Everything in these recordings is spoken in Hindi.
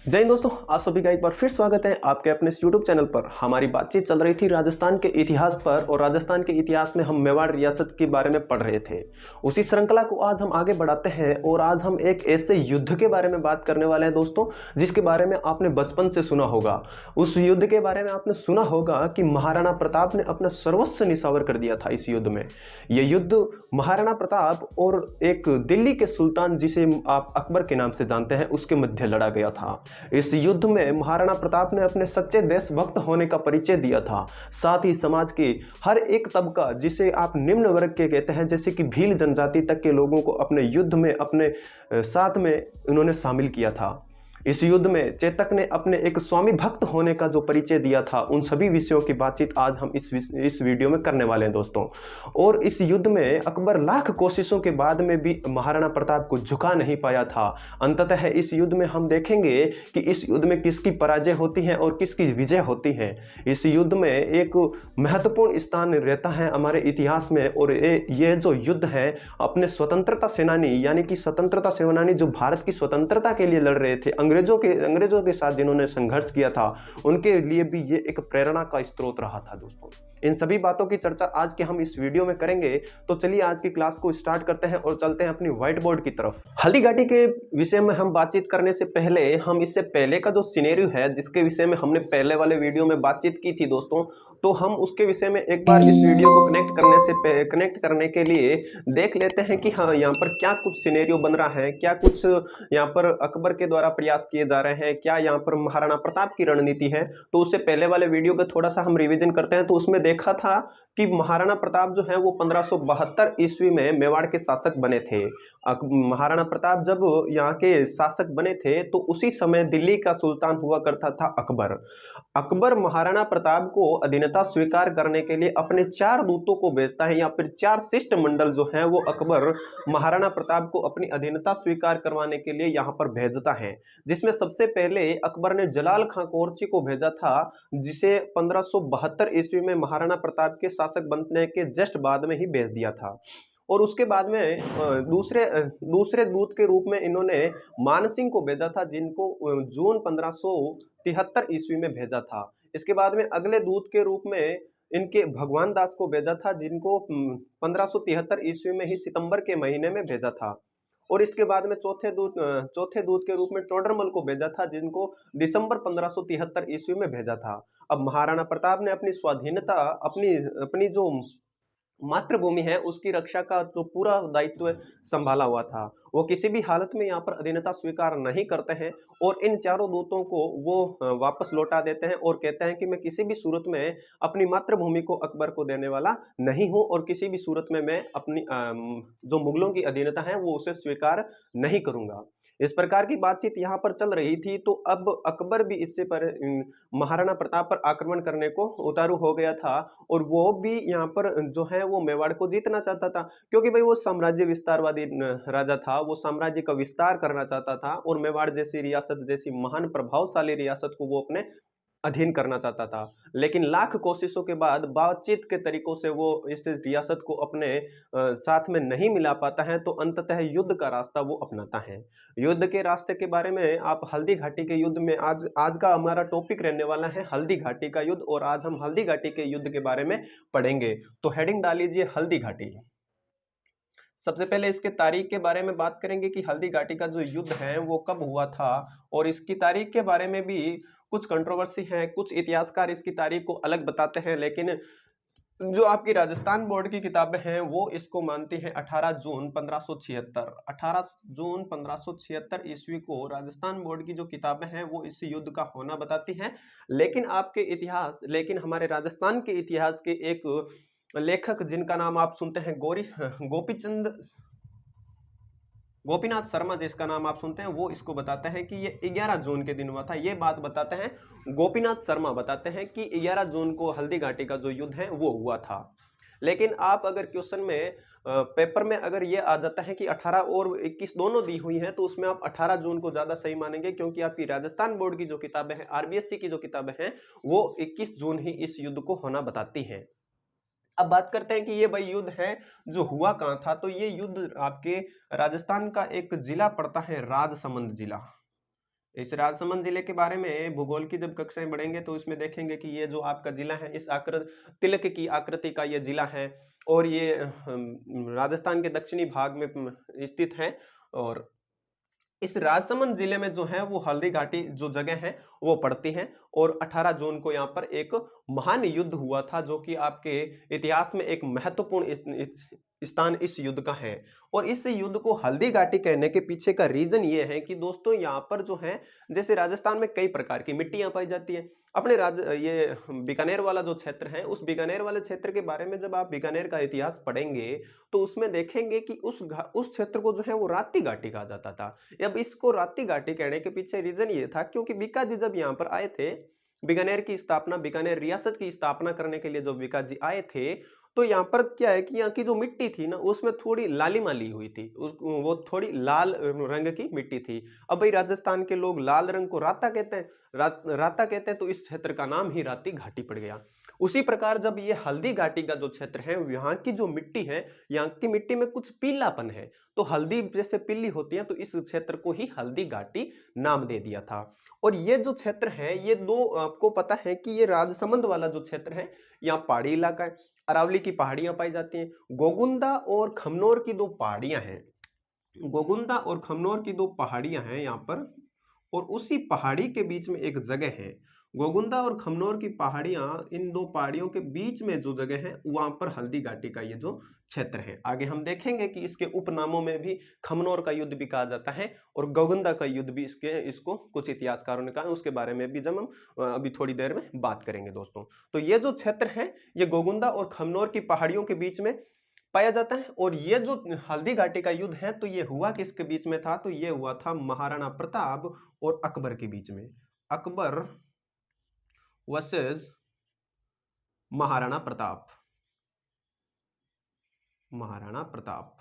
जय हिंद दोस्तों, आप सभी का एक बार फिर स्वागत है आपके अपने इस YouTube चैनल पर। हमारी बातचीत चल रही थी राजस्थान के इतिहास पर और राजस्थान के इतिहास में हम मेवाड़ रियासत के बारे में पढ़ रहे थे। उसी श्रृंखला को आज हम आगे बढ़ाते हैं और आज हम एक ऐसे युद्ध के बारे में बात करने वाले हैं दोस्तों, जिसके बारे में आपने बचपन से सुना होगा। उस युद्ध के बारे में आपने सुना होगा कि महाराणा प्रताप ने अपना सर्वस्व निछावर कर दिया था इस युद्ध में। यह युद्ध महाराणा प्रताप और एक दिल्ली के सुल्तान, जिसे आप अकबर के नाम से जानते हैं, उसके मध्य लड़ा गया था। इस युद्ध में महाराणा प्रताप ने अपने सच्चे देशभक्त होने का परिचय दिया था। साथ ही समाज के हर एक तबका, जिसे आप निम्न वर्ग के कहते हैं, जैसे कि भील जनजाति तक के लोगों को अपने युद्ध में अपने साथ में उन्होंने शामिल किया था। इस युद्ध में चेतक ने अपने एक स्वामी भक्त होने का जो परिचय दिया था, उन सभी विषयों की बातचीत आज हम इस वीडियो में करने वाले हैं दोस्तों। और इस युद्ध में अकबर लाख कोशिशों के बाद में भी महाराणा प्रताप को झुका नहीं पाया था। अंततः इस युद्ध में हम देखेंगे कि इस युद्ध में किसकी पराजय होती है और किसकी विजय होती है। इस युद्ध में एक महत्वपूर्ण स्थान रहता है हमारे इतिहास में। और ये जो युद्ध है, अपने स्वतंत्रता सेनानी यानी कि स्वतंत्रता सेनानी जो भारत की स्वतंत्रता के लिए लड़ रहे थे, अंग्रेजों के साथ जिन्होंने संघर्ष किया था, उनके लिए भी ये एक प्रेरणा का स्रोत रहा था दोस्तों। इन सभी बातों की चर्चा आज के हम इस वीडियो में करेंगे। तो चलिए आज की क्लास को स्टार्ट करते हैं और चलते हैं अपनी व्हाइट बोर्ड की तरफ। हल्दी घाटी के विषय में हम बातचीत करने से पहले हम इससे पहले का जो सिनेरियो है, जिसके विषय में हमने पहले वाले वीडियो में बातचीत की थी दोस्तों, तो हम उसके विषय में एक बार इस वीडियो को कनेक्ट करने के लिए देख लेते हैं कि हाँ, यहाँ पर क्या कुछ सिनेरियो बन रहा है, क्या कुछ यहाँ पर अकबर के द्वारा प्रयास किए जा रहे हैं, क्या यहाँ पर महाराणा प्रताप की रणनीति है। तो उससे पहले वाले वीडियो का थोड़ा सा हम रिवीजन करते हैं। तो उसमें देखा था कि महाराणा प्रताप जो है वो 1572 ईस्वी में मेवाड़ के शासक बने थे। महाराणा प्रताप जब यहाँ के शासक बने थे तो उसी समय दिल्ली का सुल्तान हुआ करता था अकबर। अकबर महाराणा प्रताप को अधीनता स्वीकार करने के लिए अपने 4 दूतों को भेजता है, या फिर 4 शिष्टमंडल जो है वो अकबर महाराणा प्रताप को अपनी अधीनता स्वीकार करवाने के लिए यहाँ पर भेजता है। जिसमें सबसे पहले अकबर ने जलाल खां कोरची को भेजा था, जिसे 1572 ईस्वी में महाराणा प्रताप के शासक बनने के जस्ट बाद में ही भेज दिया था। और उसके बाद में दूसरे दूत के रूप में इन्होंने मान सिंह को भेजा था, जिनको जून 1573 ईस्वी में भेजा था। इसके बाद में अगले दूत के रूप में इनके भगवान दास को भेजा था, जिनको 1573 ईस्वी में ही सितंबर के महीने में भेजा था। और इसके बाद में चौथे दूत के रूप में टोडरमल को भेजा था, जिनको दिसंबर 1573 ईस्वी में भेजा था। अब महाराणा प्रताप ने अपनी स्वाधीनता, अपनी जो मातृभूमि है, उसकी रक्षा का जो पूरा दायित्व संभाला हुआ था, वो किसी भी हालत में यहाँ पर अधीनता स्वीकार नहीं करते हैं। और इन 4 दूतों को वो वापस लौटा देते हैं और कहते हैं कि मैं किसी भी सूरत में अपनी मातृभूमि को अकबर को देने वाला नहीं हूं, और किसी भी सूरत में मैं अपनी जो मुगलों की अधीनता है वो उसे स्वीकार नहीं करूंगा। इस प्रकार की बातचीत यहाँ पर चल रही थी। तो अब अकबर भी इससे पर महाराणा प्रताप पर आक्रमण करने को उतारू हो गया था, और वो भी यहाँ पर जो है वो मेवाड़ को जीतना चाहता था, क्योंकि भाई वो साम्राज्य विस्तारवादी राजा था, वो साम्राज्य का विस्तार करना चाहता था और मेवाड़ जैसी रियासत, जैसी महान प्रभावशाली रियासत को वो अपने अधीन करना चाहता था। लेकिन लाख कोशिशों के बाद बातचीत के तरीकों से वो इस रियासत को अपने साथ में नहीं मिला पाता है, तो अंततः युद्ध का रास्ता वो अपनाता है। युद्ध के रास्ते के बारे में आप हल्दी घाटी के युद्ध में आज का हमारा टॉपिक रहने वाला है हल्दी घाटी का युद्ध, और आज हम हल्दी घाटी के युद्ध के बारे में पढ़ेंगे। तो हेडिंग डाल लीजिए हल्दी घाटी। सबसे पहले इसके तारीख के बारे में बात करेंगे कि हल्दी घाटी का जो युद्ध है वो कब हुआ था, और इसकी तारीख के बारे में भी कुछ कंट्रोवर्सी है। कुछ इतिहासकार इसकी तारीख को अलग बताते हैं, लेकिन जो आपकी राजस्थान बोर्ड की किताबें हैं वो इसको मानती हैं 18 जून 1576। 18 जून 1576 ईस्वी को राजस्थान बोर्ड की जो किताबें हैं वो इस युद्ध का होना बताती हैं। लेकिन हमारे राजस्थान के इतिहास के एक लेखक, जिनका नाम आप सुनते हैं गोपीनाथ शर्मा, जिसका नाम आप सुनते हैं, वो इसको बताते हैं कि ये 11 जून के दिन हुआ था। ये बात बताते हैं गोपीनाथ शर्मा, बताते हैं कि 11 जून को हल्दी घाटी का जो युद्ध है वो हुआ था। लेकिन आप अगर क्वेश्चन में पेपर में अगर ये आ जाता है कि 18 और 21 दोनों दी हुई हैं, तो उसमें आप 18 जून को ज्यादा सही मानेंगे, क्योंकि आपकी राजस्थान बोर्ड की जो किताबें हैं, आरबीएससी की जो किताबें हैं, वो 21 जून ही इस युद्ध को होना बताती हैं। अब बात करते हैं कि ये भाई युद्ध है जो हुआ कहाँ था। तो ये युद्ध आपके राजस्थान का एक जिला पड़ता है, राजसमंद जिला। इस राजसमंद जिले के बारे में भूगोल की जब कक्षाएं बढ़ेंगे तो इसमें देखेंगे कि ये जो आपका जिला है इस तिलक की आकृति का ये जिला है और ये राजस्थान के दक्षिणी भाग में स्थित है। और इस राजसमंद जिले में जो है वो हल्दी घाटी जो जगह है वो पड़ती है। और 18 जून को यहाँ पर एक महान युद्ध हुआ था जो कि आपके इतिहास में एक महत्वपूर्ण स्थान इस युद्ध का है। और इस युद्ध को हल्दी घाटी कहने के पीछे का रीजन ये है कि दोस्तों यहाँ पर जो है जैसे राजस्थान में कई प्रकार की मिट्टियां पाई जाती है। अपने ये बीकानेर वाला जो क्षेत्र है उस बीकानेर वाले क्षेत्र के बारे में जब आप बीकानेर का इतिहास पढ़ेंगे तो उसमें देखेंगे कि उस क्षेत्र को जो है वो रात्ती घाटी कहा जाता था। अब इसको रात्ती घाटी कहने के पीछे रीजन ये था क्योंकि बीकाजी जब यहाँ पर आए थे बीकानेर की स्थापना बीकानेर रियासत की स्थापना करने के लिए जब बीकाजी आए थे तो यहाँ पर क्या है कि यहाँ की जो मिट्टी थी ना उसमें थोड़ी लालिमा ली हुई थी वो थोड़ी लाल रंग की मिट्टी थी। अब भाई राजस्थान के लोग लाल रंग को राता कहते हैं, राता कहते हैं, तो इस क्षेत्र का नाम ही रात्ती घाटी पड़ गया। उसी प्रकार जब ये हल्दी घाटी का जो क्षेत्र है यहाँ की जो मिट्टी है यहाँ की मिट्टी में कुछ पीलापन है तो हल्दी जैसे पीली होती है तो इस क्षेत्र को ही हल्दी घाटी नाम दे दिया था। और ये जो क्षेत्र है ये दो आपको पता है कि ये राजसमंद वाला जो क्षेत्र है यहाँ पहाड़ी इलाका है, अरावली की पहाड़ियां पाई जाती हैं। गोगुंदा और खमनोर की दो पहाड़ियां हैं, गोगुंदा और खमनोर की दो पहाड़ियां हैं यहाँ पर। और उसी पहाड़ी के बीच में एक जगह है गोगुंदा और खमनोर की पहाड़ियां, इन दो पहाड़ियों के बीच में जो जगह है वहां पर हल्दी घाटी का ये जो क्षेत्र है। आगे हम देखेंगे कि इसके उपनामों में भी खमनोर का युद्ध भी कहा जाता है और गोगुंदा का युद्ध भी इसको कुछ इतिहासकारों ने कहा, उसके बारे में भी जब हम अभी थोड़ी देर में बात करेंगे दोस्तों। तो ये जो क्षेत्र है ये गोगुंदा और खमनोर की पहाड़ियों के बीच में पाया जाता है। और ये जो हल्दी घाटी का युद्ध है तो ये हुआ किसके बीच में था, तो ये हुआ था महाराणा प्रताप और अकबर के बीच में। अकबर वर्सेस महाराणा प्रताप, महाराणा प्रताप।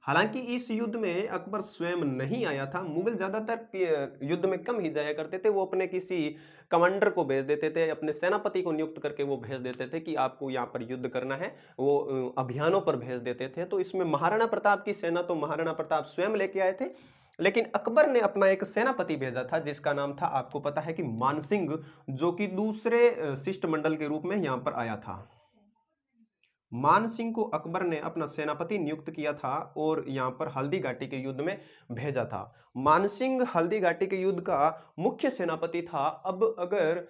हालांकि इस युद्ध में अकबर स्वयं नहीं आया था, मुगल ज्यादातर युद्ध में कम ही जाया करते थे, वो अपने किसी कमांडर को भेज देते थे, अपने सेनापति को नियुक्त करके वो भेज देते थे कि आपको यहाँ पर युद्ध करना है, वो अभियानों पर भेज देते थे। तो इसमें महाराणा प्रताप की सेना तो महाराणा प्रताप स्वयं लेके आए थे, लेकिन अकबर ने अपना एक सेनापति भेजा था जिसका नाम था, आपको पता है कि मानसिंह, जो कि दूसरे शिष्टमंडल के रूप में यहाँ पर आया था। मानसिंह को अकबर ने अपना सेनापति नियुक्त किया था और यहाँ पर हल्दी घाटी के युद्ध में भेजा था। मानसिंह हल्दी घाटी के युद्ध का मुख्य सेनापति था। अब अगर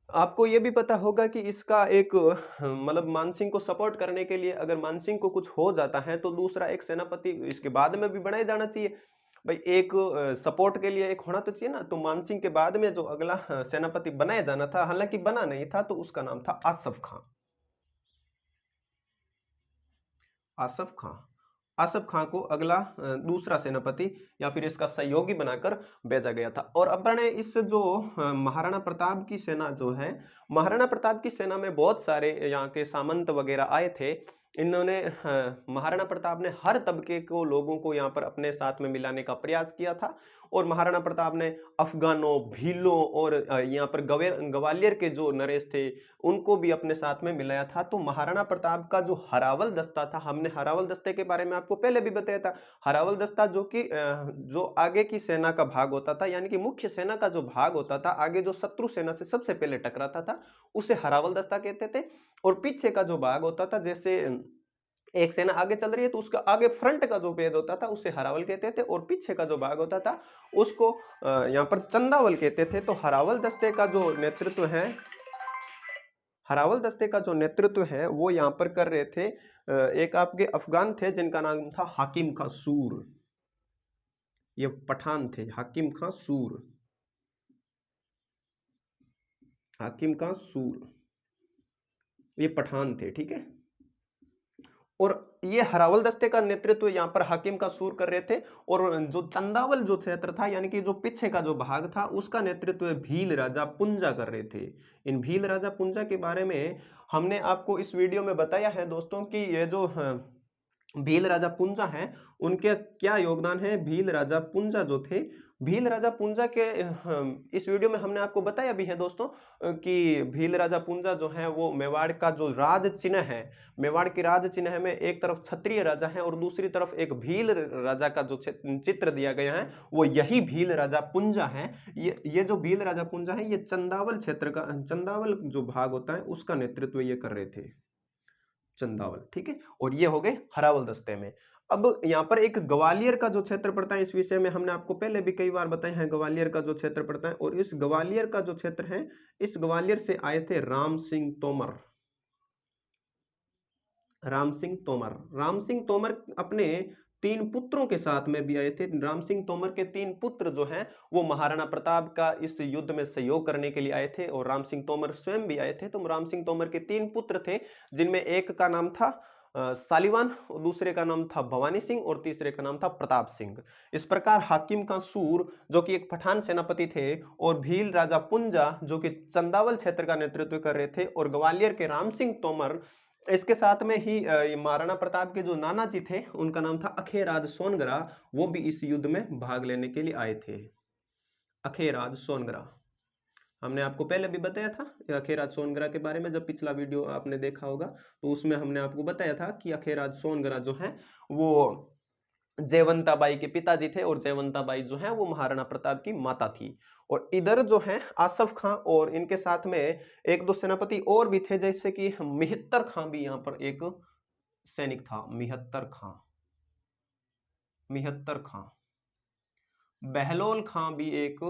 आपको यह भी पता होगा कि इसका एक मतलब मानसिंह को सपोर्ट करने के लिए अगर मानसिंह को कुछ हो जाता है तो दूसरा एक सेनापति इसके बाद में भी बनाया जाना चाहिए। भाई एक सपोर्ट के लिए एक होना तो चाहिए ना। तो मानसिंह के बाद में जो अगला सेनापति बनाया जाना था, हालांकि बना नहीं था, तो उसका नाम था आसफ खां। आसफ खां, आसफ खां को अगला दूसरा सेनापति या फिर इसका सहयोगी बनाकर भेजा गया था। और अपने इस जो महाराणा प्रताप की सेना जो है, महाराणा प्रताप की सेना में बहुत सारे यहाँ के सामंत वगैरह आए थे। इन्होंने महाराणा प्रताप ने हर तबके को लोगों को यहाँ पर अपने साथ में मिलाने का प्रयास किया था। और महाराणा प्रताप ने अफगानों, भीलों और यहाँ पर ग्वालियर के जो नरेश थे उनको भी अपने साथ में मिलाया था। तो महाराणा प्रताप का जो हरावल दस्ता था, हमने हरावल दस्ते के बारे में आपको पहले भी बताया था। हरावल दस्ता जो कि जो आगे की सेना का भाग होता था, यानी कि मुख्य सेना का जो भाग होता था, आगे जो शत्रु सेना से सबसे पहले टकराता था उसे हरावल दस्ता कहते थे। और पीछे का जो भाग होता था, जैसे एक सेना आगे चल रही है तो उसका आगे फ्रंट का जो पेज होता था उसे हरावल कहते थे, और पीछे का जो भाग होता था उसको यहाँ पर चंदावल कहते थे। तो हरावल दस्ते का जो नेतृत्व है, हरावल दस्ते का जो नेतृत्व है वो यहाँ पर कर रहे थे एक आपके अफगान थे जिनका नाम था हाकिम खां सूर। ये पठान थे, हाकिम खां सूर, हाकिम खां सूर, ये पठान थे, ठीक है। और ये हरावल दस्ते का नेतृत्व यहाँ पर हाकिम का सूर कर रहे थे। और जो चंदावल जो क्षेत्र था, यानी कि जो पीछे का जो भाग था, उसका नेतृत्व भील राजा पुंजा कर रहे थे। इन भील राजा पुंजा के बारे में हमने आपको इस वीडियो में बताया है दोस्तों कि ये जो भील राजा पुंजा हैं, उनके क्या योगदान है। भील राजा पुंजा जो थे, भील राजा पुंजा के इस वीडियो में हमने आपको बताया भी है दोस्तों कि भील राजा पुंजा जो है वो मेवाड़ का जो राज चिन्ह है, मेवाड़ के राज चिन्ह में एक तरफ क्षत्रिय राजा है और दूसरी तरफ एक भील राजा का जो चित्र दिया गया है वो यही भील राजा पुंजा है। ये जो भील राजा पुंजा है ये चंदावल क्षेत्र का, चंदावल जो भाग होता है उसका नेतृत्व ये कर रहे थे, चंदावल, ठीक है। और ये हो गए हरावल दस्ते में। अब यहाँ पर एक ग्वालियर का जो क्षेत्र पड़ता है, इस विषय में हमने आपको पहले भी कई बार बताया है, ग्वालियर का जो क्षेत्र पड़ता है, और इस ग्वालियर का जो क्षेत्र है, इस ग्वालियर से आए थे राम सिंह तोमर। राम सिंह तोमर, राम सिंह तोमर अपने 3 पुत्रों के साथ में भी आए थे। राम सिंह तोमर के 3 पुत्र जो हैं वो महाराणा प्रताप का इस युद्ध में सहयोग करने के लिए आए थे, और राम सिंह तोमर स्वयं भी आए थे। तो राम सिंह तोमर के 3 पुत्र थे, जिनमें एक का नाम था सालीवान, दूसरे का नाम था भवानी सिंह और तीसरे का नाम था प्रताप सिंह। इस प्रकार हाकिम का सूर जो कि एक पठान सेनापति थे, और भील राजा पुंजा जो कि चंदावल क्षेत्र का नेतृत्व कर रहे थे, और ग्वालियर के राम सिंह तोमर, इसके साथ में ही महाराणा प्रताप के जो नाना जी थे उनका नाम था अखेराज सोनगरा, वो भी इस युद्ध में भाग लेने के लिए आए थे। अखेराज सोनगरा हमने आपको पहले भी बताया था अखेराज सोनगरा के बारे में, जब पिछला वीडियो आपने देखा होगा तो उसमें हमने आपको बताया था कि अखेराज सोनगरा जो है वो जयवंताबाई के पिताजी थे, और जयवंताबाई जो है वो महाराणा प्रताप की माता थी। और इधर जो है आसफ खां और इनके साथ में एक दो सेनापति और भी थे, जैसे कि मिहित्तर खां भी यहाँ पर एक सैनिक था, मिहित्तर खां, मिहित्तर खां, बहलोल खां भी एक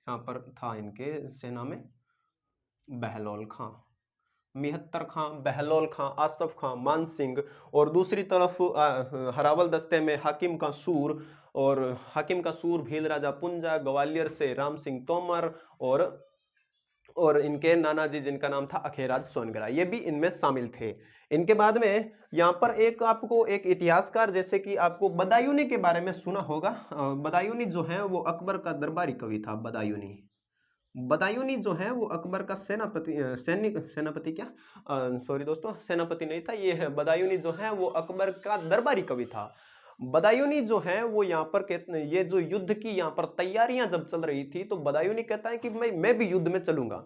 यहाँ पर था इनके सेना में, बहलोल खां, मिहित्तर खां, बहलोल खां, आसफ खां, मान सिंह, और दूसरी तरफ हरावल दस्ते में हाकिम का सूर, और हाकिम का सूर भील राजा पुंजा, ग्वालियर से राम सिंह तोमर, और इनके नाना जी जिनका नाम था अखेराज सोनगरा, ये भी इनमें शामिल थे। इनके बाद में यहाँ पर एक आपको एक इतिहासकार, जैसे कि आपको बदायूनी के बारे में सुना होगा। बदायूनी जो है वो अकबर का दरबारी कवि था। बदायूनी, बदायूनी जो है वो अकबर का सेनापति, सेनापति क्या, सॉरी दोस्तों, सेनापति नहीं था ये है। बदायूनी जो है वो अकबर का दरबारी कवि था। बदायूनी जो है वो यहाँ पर कहते हैं, ये जो युद्ध की यहाँ पर तैयारियां जब चल रही थी तो बदायूनी कहता है कि मैं भी युद्ध में चलूंगा।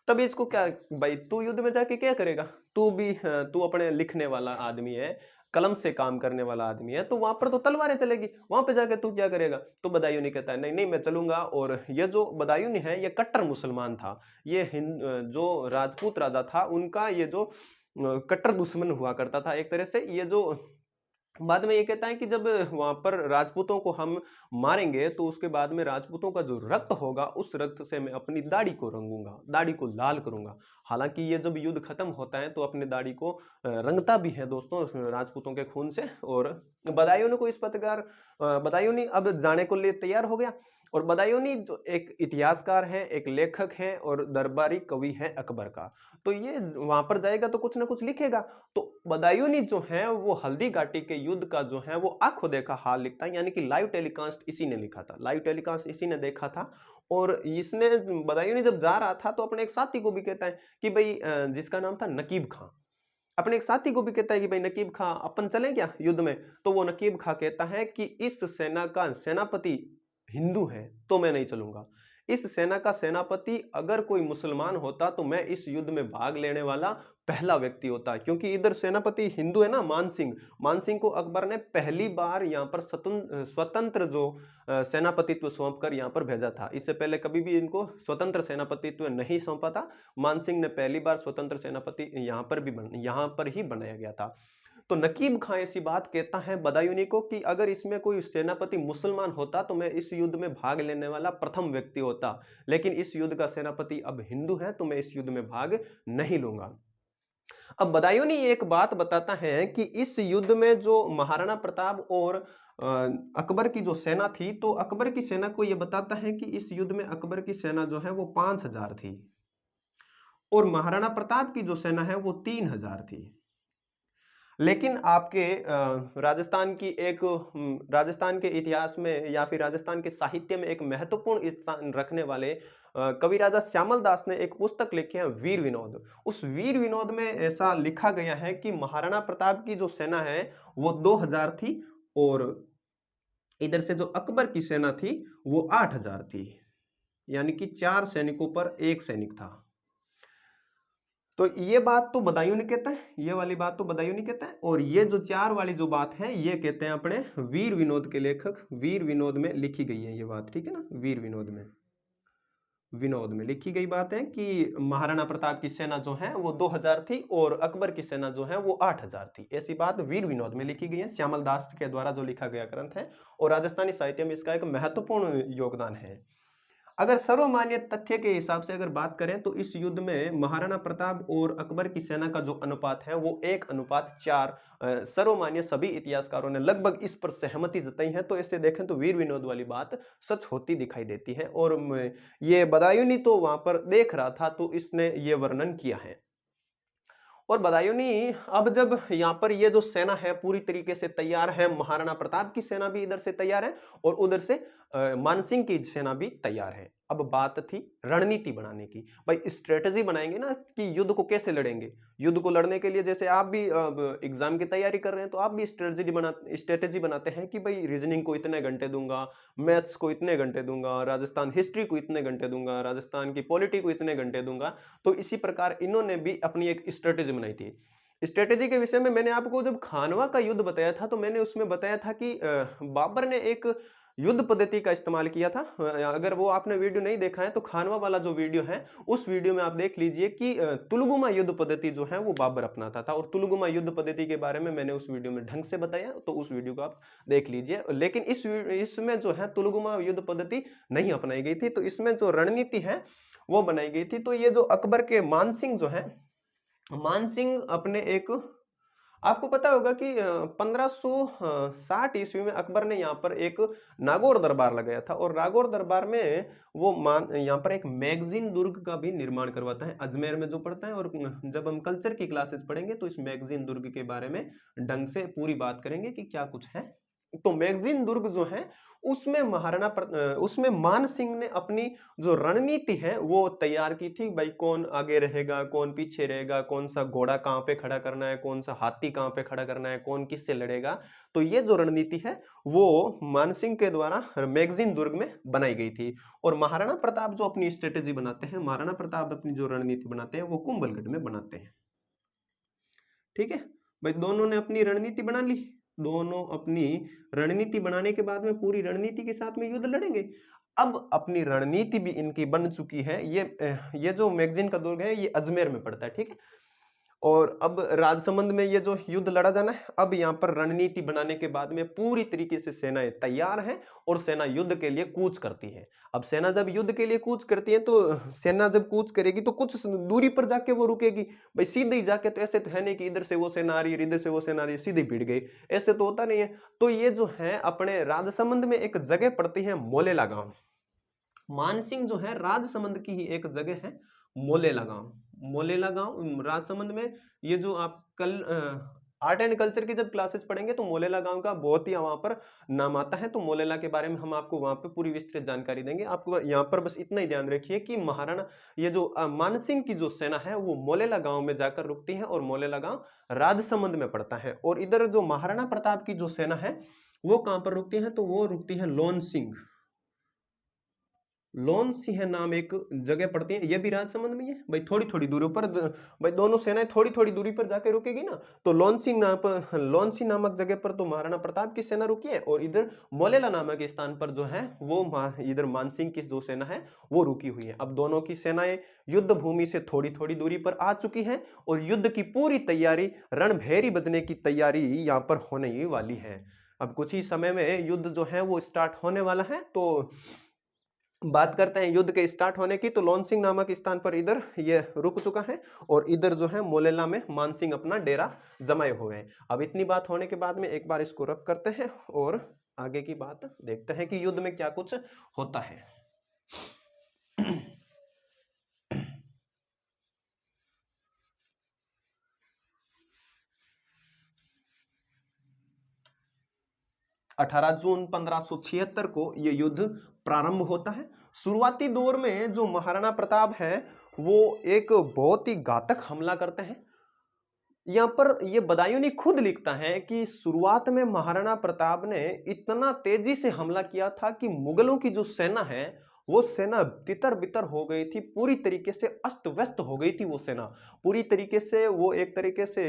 तब इसको क्या, भाई तू युद्ध में जाके क्या करेगा, तू अपने लिखने वाला आदमी है, कलम से काम करने वाला आदमी है, तो वहां पर तो तलवारें चलेगी, वहां पे जाके तू क्या करेगा। तो बदायूनी कहता है नहीं नहीं मैं चलूंगा। और ये जो बदायूनी है ये कट्टर मुसलमान था, ये जो राजपूत राजा था उनका ये जो कट्टर दुश्मन हुआ करता था एक तरह से। ये जो बाद में ये कहता है कि जब वहां पर राजपूतों को हम मारेंगे तो उसके बाद में राजपूतों का जो रक्त होगा उस रक्त से मैं अपनी दाढ़ी को रंगूंगा, दाढ़ी को लाल करूंगा। हालांकि ये जब युद्ध खत्म होता है तो अपने दाढ़ी को रंगता भी है दोस्तों राजपूतों के खून से। और बदायूनी को इस प्रकार बदायूनी अब जाने को लिए तैयार हो गया। और बदायूनी जो एक इतिहासकार है, एक लेखक है और दरबारी कवि है अकबर का, तो ये वहां पर जाएगा तो कुछ ना कुछ लिखेगा। तो बदायूनी जो है वो हल्दी घाटी के युद्ध का जो है वो आंखों देखा हाल लिखता है, यानी कि लाइव टेलीकास्ट इसी ने लिखा था, लाइव टेलीकास्ट इसी ने देखा था। और इसने बदायूनी जब जा रहा था तो अपने एक साथी को भी कहता है कि भाई जिसका नाम था नकीब खां, अपने एक साथी को भी कहता है कि भाई नकीब खां अपन चलें क्या युद्ध में। तो वो नकीब खां कहता है कि इस सेना का सेनापति हिंदू है तो मैं नहीं चलूंगा, इस सेना का सेनापति अगर कोई मुसलमान होता तो मैं इस युद्ध में भाग लेने वाला पहला व्यक्ति होता। क्योंकि इधर सेनापति हिंदू है ना, मान सिंह को अकबर ने पहली बार यहाँ पर स्वतंत्र जो सेनापतित्व सौंप कर यहाँ पर भेजा था। इससे पहले कभी भी इनको स्वतंत्र सेनापतित्व नहीं सौंपा था। मान सिंह ने पहली बार स्वतंत्र सेनापति यहाँ पर ही बनाया गया था। तो नकीब खां ऐसी बात कहता है बदायूनी को कि अगर इसमें कोई सेनापति मुसलमान होता तो मैं इस युद्ध में भाग लेने वाला प्रथम व्यक्ति होता, लेकिन इस युद्ध का सेनापति अब हिंदू है तो मैं इस युद्ध में भाग नहीं लूंगा। अब बदायूनी एक बात बताता है कि इस युद्ध में जो महाराणा प्रताप और अकबर की जो सेना थी, तो अकबर की सेना को यह बताता है कि इस युद्ध में अकबर की सेना जो है वो 5000 थी और महाराणा प्रताप की जो सेना है वो 3000 थी। लेकिन आपके राजस्थान के इतिहास में या फिर राजस्थान के साहित्य में एक महत्वपूर्ण स्थान रखने वाले कवि राजा श्यामल दास ने एक पुस्तक लिखी है वीर विनोद। उस वीर विनोद में ऐसा लिखा गया है कि महाराणा प्रताप की जो सेना है वो 2000 थी, और इधर से जो अकबर की सेना थी वो 8000 थी, यानी कि 4 सैनिकों पर 1 सैनिक था। तो ये बात तो बदायूं ने कहता है, ये वाली बात तो बदायूं ने कहता है, और ये जो 4 वाली जो बात है ये कहते हैं अपने वीर विनोद के लेखक वीर विनोद में लिखी गई है ये बात, ठीक है ना। वीर विनोद में लिखी गई बात है कि महाराणा प्रताप की सेना जो है वो 2000 थी और अकबर की सेना जो है वो 8000 थी। ऐसी बात वीर विनोद में लिखी गई है, श्यामल दास के द्वारा जो लिखा गया ग्रंथ है, और राजस्थानी साहित्य में इसका एक महत्वपूर्ण योगदान है। अगर सर्वमान्य तथ्य के हिसाब से अगर बात करें तो इस युद्ध में महाराणा प्रताप और अकबर की सेना का जो अनुपात है वो 1:4। सर्वमान्य सभी इतिहासकारों ने लगभग इस पर सहमति जताई है। तो इससे देखें तो वीर विनोद वाली बात सच होती दिखाई देती है, और ये बदायूंनी तो वहां पर देख रहा था तो इसने ये वर्णन किया है। और बदायूंनी अब जब यहाँ पर ये जो सेना है पूरी तरीके से तैयार है, महाराणा प्रताप की सेना भी इधर से तैयार है और उधर से मानसिंह की सेना भी तैयार है। अब बात थी रणनीति बनाने की। भाई स्ट्रेटेजी बनाएंगे ना कि युद्ध को कैसे लड़ेंगे। युद्ध को लड़ने के लिए जैसे आप भी एग्जाम की तैयारी कर रहे हैं तो आप भी स्ट्रेटेजी बनाते हैं कि भाई रीजनिंग को इतने घंटे दूंगा, मैथ्स को इतने घंटे दूंगा, राजस्थान हिस्ट्री को इतने घंटे दूंगा, राजस्थान की पॉलिटी को इतने घंटे दूंगा। तो इसी प्रकार इन्होंने भी अपनी एक स्ट्रेटेजी बनाई थी। स्ट्रेटेजी के विषय में मैंने आपको जब खानवा का युद्ध बताया था तो मैंने उसमें बताया था कि बाबर ने एक युद्ध पद्धति का इस्तेमाल किया था। अगर वो आपने वीडियो नहीं देखा है तो खानवा वाला जो वीडियो है उस वीडियो में आप देख लीजिए कि तुलगुमा युद्ध पद्धति जो है वो बाबर अपनाता था, और तुलगुमा युद्ध पद्धति के बारे में मैंने उस वीडियो में ढंग से बताया, तो उस वीडियो को आप देख लीजिए। लेकिन इसमें जो है तुलगुमा युद्ध पद्धति नहीं अपनाई गई थी, तो इसमें जो रणनीति है वो बनाई गई थी। तो ये जो अकबर के मानसिंह जो है, मानसिंह अपने एक, आपको पता होगा कि 1560 ईस्वी में अकबर ने यहाँ पर एक नागौर दरबार लगाया था, और नागौर दरबार में वो यहाँ पर एक मैगजीन दुर्ग का भी निर्माण करवाता है, अजमेर में जो पड़ता है। और जब हम कल्चर की क्लासेस पढ़ेंगे तो इस मैगजीन दुर्ग के बारे में ढंग से पूरी बात करेंगे कि क्या कुछ है। तो मैगजीन दुर्ग जो है उसमें मान सिंह ने अपनी जो रणनीति है वो तैयार की थी। भाई कौन आगे रहेगा, कौन पीछे रहेगा, कौन सा घोड़ा कहां पे खड़ा करना है, कौन सा हाथी कहां पे खड़ा करना है, कौन किससे लड़ेगा। तो ये जो रणनीति है वो मानसिंह के द्वारा मैगजीन दुर्ग में बनाई गई थी। और महाराणा प्रताप जो अपनी स्ट्रेटेजी बनाते हैं, महाराणा प्रताप अपनी जो रणनीति बनाते हैं वो कुंभलगढ़ में बनाते हैं। ठीक है भाई, दोनों ने अपनी रणनीति बना ली। दोनों अपनी रणनीति बनाने के बाद में पूरी रणनीति के साथ में युद्ध लड़ेंगे। अब अपनी रणनीति भी इनकी बन चुकी है। ये जो मैगजीन का दुर्ग है ये अजमेर में पड़ता है, ठीक है। और अब राजसमंद में ये जो युद्ध लड़ा जाना है, अब यहाँ पर रणनीति बनाने के बाद में पूरी तरीके से सेनाएं तैयार हैं और सेना युद्ध के लिए कूच करती है। अब सेना जब युद्ध के लिए कूच करती है तो सेना जब कूच करेगी तो कुछ दूरी पर जाके वो रुकेगी। भाई सीधे ही जाके तो ऐसे तो है नहीं कि इधर से वो सेना आ रही है, इधर से वो सेना आ रही है, सीधे भिड़ गई, ऐसे तो होता नहीं है। तो ये जो है अपने राजसमंद में एक जगह पड़ती है मोलेला गांव। मानसिंह जो है राजसमंद की ही एक जगह है मोलेला गांव। मोलेला गांव राजसमंद में, ये जो आप कल आर्ट एंड कल्चर की जब क्लासेस पढ़ेंगे तो मोलेला गांव का बहुत ही वहां पर नाम आता है। तो मोलेला के बारे में हम आपको वहां पे पूरी विस्तृत जानकारी देंगे। आपको यहाँ पर बस इतना ही ध्यान रखिए कि महाराणा ये जो मानसिंह की जो सेना है वो मोलेला गांव में जाकर रुकती है, और मोलेला गांव राजसमंद में पड़ता है। और इधर जो महाराणा प्रताप की जो सेना है वो कहां पर रुकती है, तो वो रुकती है लोन सिंह। लोन सिंह नाम एक जगह पड़ती है, ये भी राजसमंद में है। भाई थोड़ी थोड़ी दूरी पर, भाई दोनों सेनाएं थोड़ी थोड़ी दूरी पर जाके रुकेगी ना। तो लोन सिंह नामक जगह पर तो महाराणा प्रताप की सेना रुकी है, और इधर मोलेला नामक स्थान पर जो है वो इधर मानसिंह की जो सेना है वो रुकी हुई है। अब दोनों की सेनाएं युद्ध भूमि से थोड़ी थोड़ी दूरी पर आ चुकी हैं, और युद्ध की पूरी तैयारी, रणभेरी बजने की तैयारी यहाँ पर होने ही वाली है। अब कुछ ही समय में युद्ध जो है वो स्टार्ट होने वाला है। तो बात करते हैं युद्ध के स्टार्ट होने की। तो लोन सिंह नामक स्थान पर इधर ये रुक चुका है, और इधर जो है मोलेला में मानसिंह अपना डेरा जमाए हुए हैं। अब इतनी बात होने के बाद में एक बार इसको रब करते हैं और आगे की बात देखते हैं कि युद्ध में क्या कुछ होता है। 18 जून 1576 को यह युद्ध प्रारंभ होता है। शुरुआती दौर में जो महाराणा प्रताप है वो एक बहुत ही घातक हमला करते हैं। यहां पर ये बदायूंनी खुद लिखता है कि शुरुआत में महाराणा प्रताप ने इतना तेजी से हमला किया था कि मुगलों की जो सेना है वो सेना तितर बितर हो गई थी, पूरी तरीके से अस्त व्यस्त हो गई थी। वो सेना पूरी तरीके से वो एक तरीके से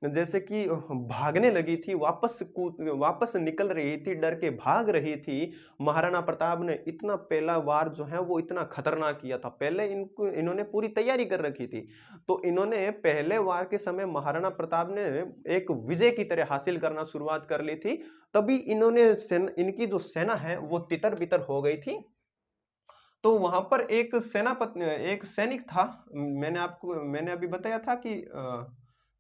जैसे कि भागने लगी थी, वापस निकल रही थी, डर के भाग रही थी। महाराणा प्रताप ने इतना पहला वार जो है वो इतना खतरनाक किया था। पहले इन्होंने पूरी तैयारी कर रखी थी। तो इन्होंने पहले वार के समय महाराणा प्रताप ने एक विजय की तरह हासिल करना शुरुआत कर ली थी। तभी इन्होंने इनकी जो सेना है वो तितर बितर हो गई थी। तो वहां पर एक एक सैनिक था। मैंने अभी बताया था कि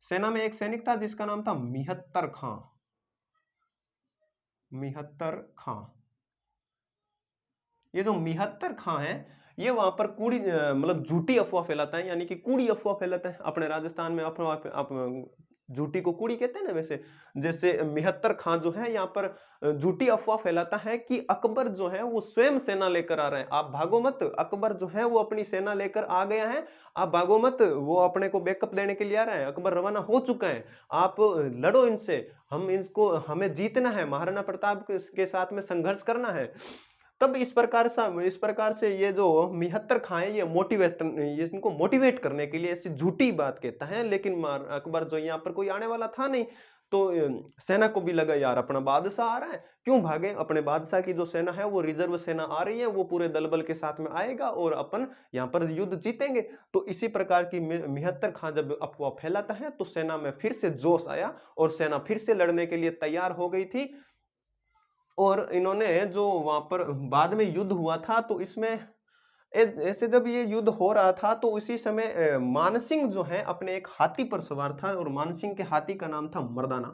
सेना में एक सैनिक था जिसका नाम था मिहत्तर खां। मिहत्तर खां, ये जो मिहत्तर खां है ये वहां पर कूड़ी मतलब झूठी अफवाह फैलाता है, यानी कि कूड़ी अफवाह फैलाता है। अपने राजस्थान में झूठी को कूड़ी कहते हैं ना, वैसे जैसे मिहत्तर खां जो है यहाँ पर झूठी अफवाह फैलाता है कि अकबर जो है वो स्वयं सेना लेकर आ रहे हैं, आप भागो मत। अकबर जो है वो अपनी सेना लेकर आ गया है, आप भागो मत, वो अपने को बैकअप देने के लिए आ रहा है, अकबर रवाना हो चुका है, आप लड़ो इनसे, हमें जीतना है, महाराणा प्रताप के साथ में संघर्ष करना है। तब इस प्रकार से ये जो मिहत्तर खां है ये इनको मोटिवेट करने के लिए ऐसी झूठी बात कहता है। लेकिन अकबर जो यहाँ पर कोई आने वाला था नहीं, तो सेना को भी लगा यार अपना बादशाह आ रहा है, क्यों भागे, अपने बादशाह की जो सेना है वो रिजर्व सेना आ रही है, वो पूरे दल बल के साथ में आएगा और अपन यहाँ पर युद्ध जीतेंगे। तो इसी प्रकार की मिहत्तर खां जब अफवाह फैलाता है तो सेना में फिर से जोश आया और सेना फिर से लड़ने के लिए तैयार हो गई थी। और इन्होंने जो वहां पर बाद में युद्ध हुआ था तो इसमें ऐसे जब ये युद्ध हो रहा था तो उसी समय मानसिंह जो है अपने एक हाथी पर सवार था और मानसिंह के हाथी का नाम था मर्दाना।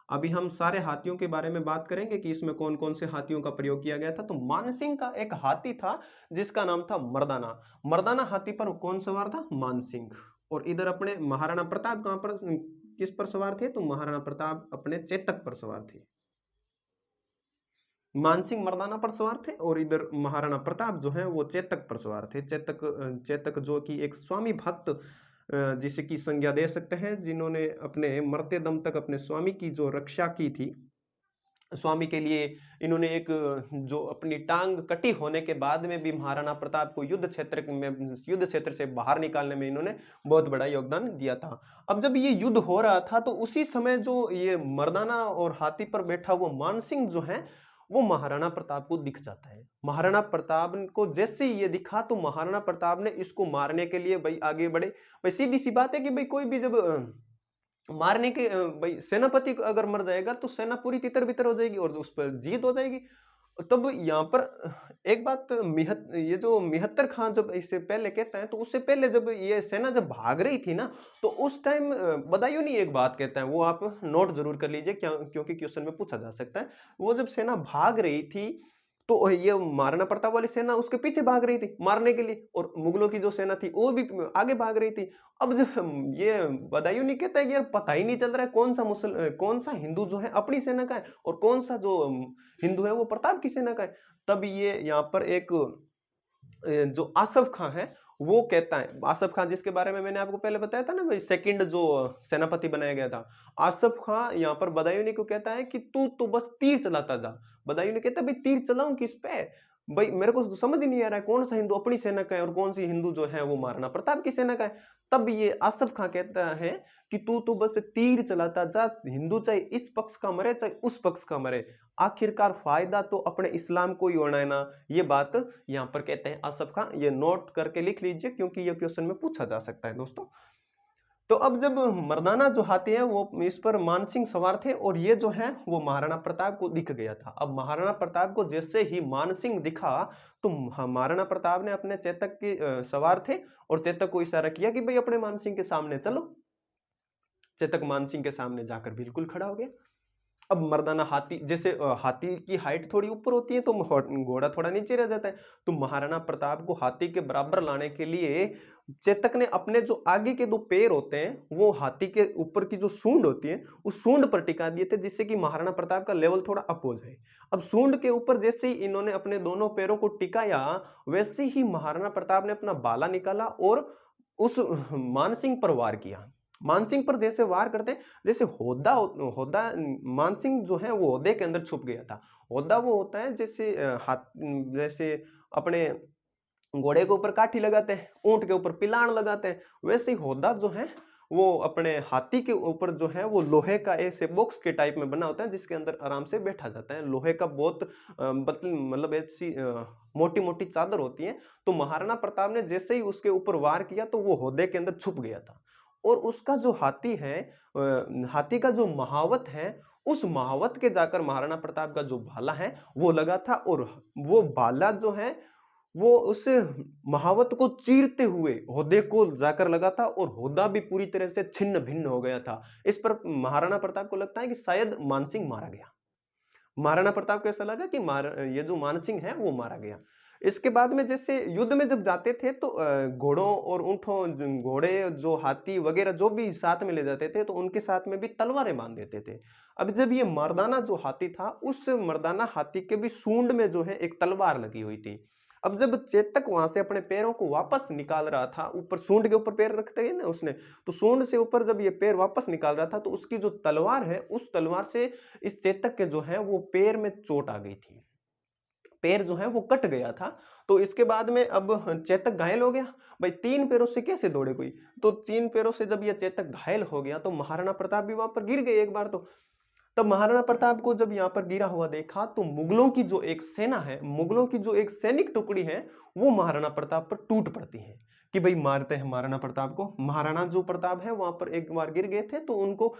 अभी हम सारे हाथियों के बारे में बात करेंगे कि इसमें कौन कौन से हाथियों का प्रयोग किया गया था। तो मानसिंह का एक हाथी था जिसका नाम था मर्दाना। मर्दाना हाथी पर कौन सवार था? मानसिंह। और इधर अपने महाराणा प्रताप कहां पर किस पर सवार थे? तो महाराणा प्रताप अपने चेतक पर सवार थे। मानसिंह मर्दाना पर सवार थे और इधर महाराणा प्रताप जो है वो चेतक पर सवार थे। चेतक जो कि एक स्वामी भक्त जिसे की संज्ञा दे सकते हैं, जिन्होंने अपने मरते दम तक अपने स्वामी की जो रक्षा की थी। स्वामी के लिए इन्होंने एक जो अपनी टांग कटी होने के बाद में भी महाराणा प्रताप को युद्ध क्षेत्र से बाहर निकालने में इन्होंने बहुत बड़ा योगदान दिया था। अब जब ये युद्ध हो रहा था तो उसी समय जो ये मर्दाना और हाथी पर बैठा वो मानसिंह जो है वो महाराणा प्रताप को दिख जाता है। महाराणा प्रताप को जैसे ही ये दिखा तो महाराणा प्रताप ने इसको मारने के लिए भाई आगे बढ़े। भाई सीधी सी बात है कि भाई कोई भी जब मारने के भाई सेनापति अगर मर जाएगा तो सेना पूरी तितर बितर हो जाएगी और उस पर जीत हो जाएगी। तब यहाँ पर एक बात ये जो मिहत्तर खां जब इससे पहले कहता है तो उससे पहले जब ये सेना जब भाग रही थी ना तो उस टाइम बदायूंनी एक बात कहता है, वो आप नोट जरूर कर लीजिए क्योंकि क्वेश्चन में पूछा जा सकता है। वो जब सेना भाग रही थी तो ये महाराणा प्रताप वाली सेना उसके पीछे भाग रही थी मारने के लिए और मुगलों की जो सेना थी वो भी आगे भाग रही थी। अब जब ये बदायूंनी कहता है कि यार पता ही नहीं चल रहा है कौन सा हिंदू जो है अपनी सेना का है और कौन सा जो हिंदू है वो प्रताप की सेना का है। तब ये यहाँ पर एक जो आसफ खां है वो कहता है, आसफ खां जिसके बारे में मैंने आपको पहले बताया था ना भाई, सेकंड जो सेनापति बनाया गया था, आसफ खां यहाँ पर बदायूंनी को कहता है कि तू तो बस तीर चलाता जा। बदायूंनी कहता है भाई तीर चलाऊं किस पे, भाई मेरे को तो समझ ही नहीं आ रहा है कौन सा हिंदू अपनी सेना का है और कौन सी हिंदू जो है वो महाराणा प्रताप की सेना का है। तब ये आसफ खां कहता है कि तू तो बस तीर चलाता जा, हिंदू चाहे इस पक्ष का मरे चाहे उस पक्ष का मरे, आखिरकार फायदा तो अपने इस्लाम को ही होना है ना। ये बात यहाँ पर कहते हैं आसफ खां। ये नोट करके लिख लीजिए क्योंकि ये क्वेश्चन में पूछा जा सकता है दोस्तों। तो अब जब मर्दाना जो हाथी है वो इस पर मानसिंह सवार थे और ये जो है वो महाराणा प्रताप को दिख गया था। अब महाराणा प्रताप को जैसे ही मानसिंह दिखा तो महाराणा प्रताप ने अपने चेतक के सवार थे और चेतक को इशारा किया कि भाई अपने मानसिंह के सामने चलो। चेतक मानसिंह के सामने जाकर बिल्कुल खड़ा हो गया। अब मर्दाना हाथी, जैसे हाथी की हाइट थोड़ी ऊपर होती है तो घोड़ा थोड़ा नीचे रह जाता है। तो महाराणा प्रताप को हाथी के बराबर लाने के लिए चेतक ने अपने जो आगे के दो पैर होते हैं वो हाथी के ऊपर की जो सूंड होती है उस सूंड पर टिका दिए थे, जिससे कि महाराणा प्रताप का लेवल थोड़ा अप हो जाए। अब सूंड के ऊपर जैसे ही इन्होंने अपने दोनों पैरों को टिकाया, वैसे ही महाराणा प्रताप ने अपना भाला निकाला और उस मानसिंह पर वार किया। मानसिंह पर जैसे वार करते हैं, जैसे होदा होदा मानसिंह जो है वो होदे के अंदर छुप गया था। होदा वो होता है जैसे जैसे अपने घोड़े के ऊपर काठी लगाते हैं, ऊंट के ऊपर पिलान लगाते हैं, वैसे ही होदा जो है वो अपने हाथी के ऊपर जो है वो लोहे का ऐसे बॉक्स के टाइप में बना होता है, जिसके अंदर आराम से बैठा जाता है। लोहे का बहुत मतलब ऐसी मोटी मोटी चादर होती है। तो महाराणा प्रताप ने जैसे ही उसके ऊपर वार किया तो वो होदे के अंदर छुप गया था। और उसका जो हाथी है, हाथी का जो महावत है, उस महावत के जाकर महाराणा प्रताप का जो भाला है वो लगा था, और वो भाला जो है वो उस महावत को चीरते हुए होदे को जाकर लगा था, और होदा भी पूरी तरह से छिन्न भिन्न हो गया था। इस पर महाराणा प्रताप को लगता है कि शायद मानसिंह मारा गया। महाराणा प्रताप को ऐसा लगा कि ये जो मानसिंह है वो मारा गया। इसके बाद में जैसे युद्ध में जब जाते थे तो घोड़ों और ऊंटों, घोड़े जो हाथी वगैरह जो भी साथ में ले जाते थे तो उनके साथ में भी तलवारें बांध देते थे। अब जब ये मर्दाना जो हाथी था, उस मर्दाना हाथी के भी सूंड में जो है एक तलवार लगी हुई थी। अब जब चेतक वहां से अपने पैरों को वापस निकाल रहा था, ऊपर सूंड के ऊपर पैर रखते हैं ना उसने, तो सूंड से ऊपर जब ये पैर वापस निकाल रहा था तो उसकी जो तलवार है, उस तलवार से इस चेतक के जो है वो पैर में चोट आ गई थी। पैर जो है वो कट गया था। तो इसके बाद में अब चेतक घायल हो गया। भाई 3 पैरों से कैसे दौड़े कोई? तो 3 पैरों से जब ये चेतक घायल हो गया तो महाराणा प्रताप भी वहां पर गिर गए एक बार तो। तब महाराणा प्रताप को जब यहाँ पर गिरा हुआ देखा तो मुगलों की जो एक सेना है, मुगलों की जो एक सैनिक टुकड़ी है, वो महाराणा प्रताप पर टूट पड़ती है कि भाई मारते हैं महाराणा प्रताप को। महाराणा जो प्रताप है वहां पर एक बार गिर गए थे तो उनको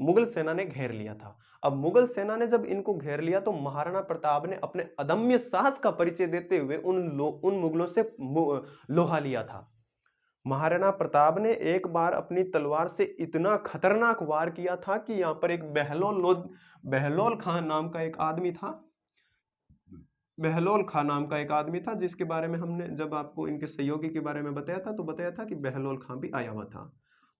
मुगल सेना ने घेर लिया था। अब मुगल सेना ने जब इनको घेर लिया तो महाराणा प्रताप ने अपने अदम्य साहस का परिचय देते हुए उन मुगलों से लोहा लिया था। महाराणा प्रताप ने एक बार अपनी तलवार से इतना खतरनाक वार किया था कि यहां पर एक बहलोल खान नाम का एक आदमी था। बहलोल खान नाम का एक आदमी था, जिसके बारे में हमने जब आपको इनके सहयोगी के बारे में बताया था तो बताया था कि बहलोल खान भी आया हुआ था।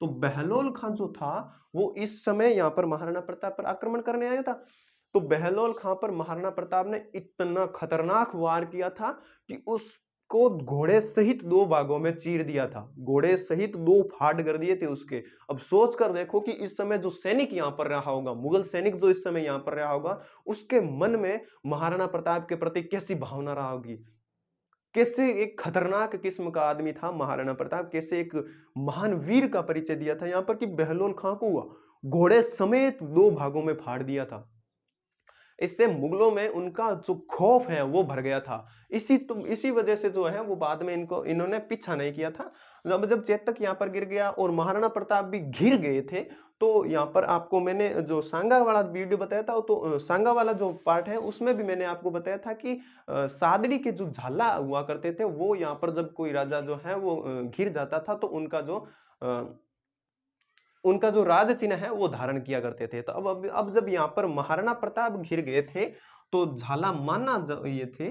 तो बहलोल खान जो था वो इस समय यहाँ पर महाराणा प्रताप पर आक्रमण करने आया था। तो बहलोल खान पर महाराणा प्रताप ने इतना खतरनाक वार किया था कि उसको घोड़े सहित 2 भागों में चीर दिया था। घोड़े सहित 2 फाड़ कर दिए थे उसके। अब सोच कर देखो कि इस समय जो सैनिक यहाँ पर रहा होगा, मुगल सैनिक जो इस समय यहाँ पर रहा होगा, उसके मन में महाराणा प्रताप के प्रति कैसी भावना रहा होगी। कैसे एक खतरनाक किस्म का आदमी था महाराणा प्रताप, कैसे एक महान वीर का परिचय दिया था यहाँ पर कि बहलोल खां को हुआ घोड़े समेत 2 भागों में फाड़ दिया था। इससे मुगलों में उनका जो खौफ है वो भर गया था। इसी वजह से जो है वो बाद में इन्होंने पीछा नहीं किया था। जब चेतक यहाँ पर गिर गया और महाराणा प्रताप भी घिर गए थे, तो यहाँ पर आपको मैंने जो सांगा वाला वीडियो बताया था, तो सांगा वाला जो पार्ट है उसमें भी मैंने आपको बताया था कि सादड़ी के जो झाला हुआ करते थे वो यहाँ पर जब कोई राजा जो है वो घिर जाता था तो उनका जो राज चिन्ह है वो धारण किया करते थे। तो अब जब यहाँ पर महाराणा प्रताप घिर गए थे तो झाला माना ये थे,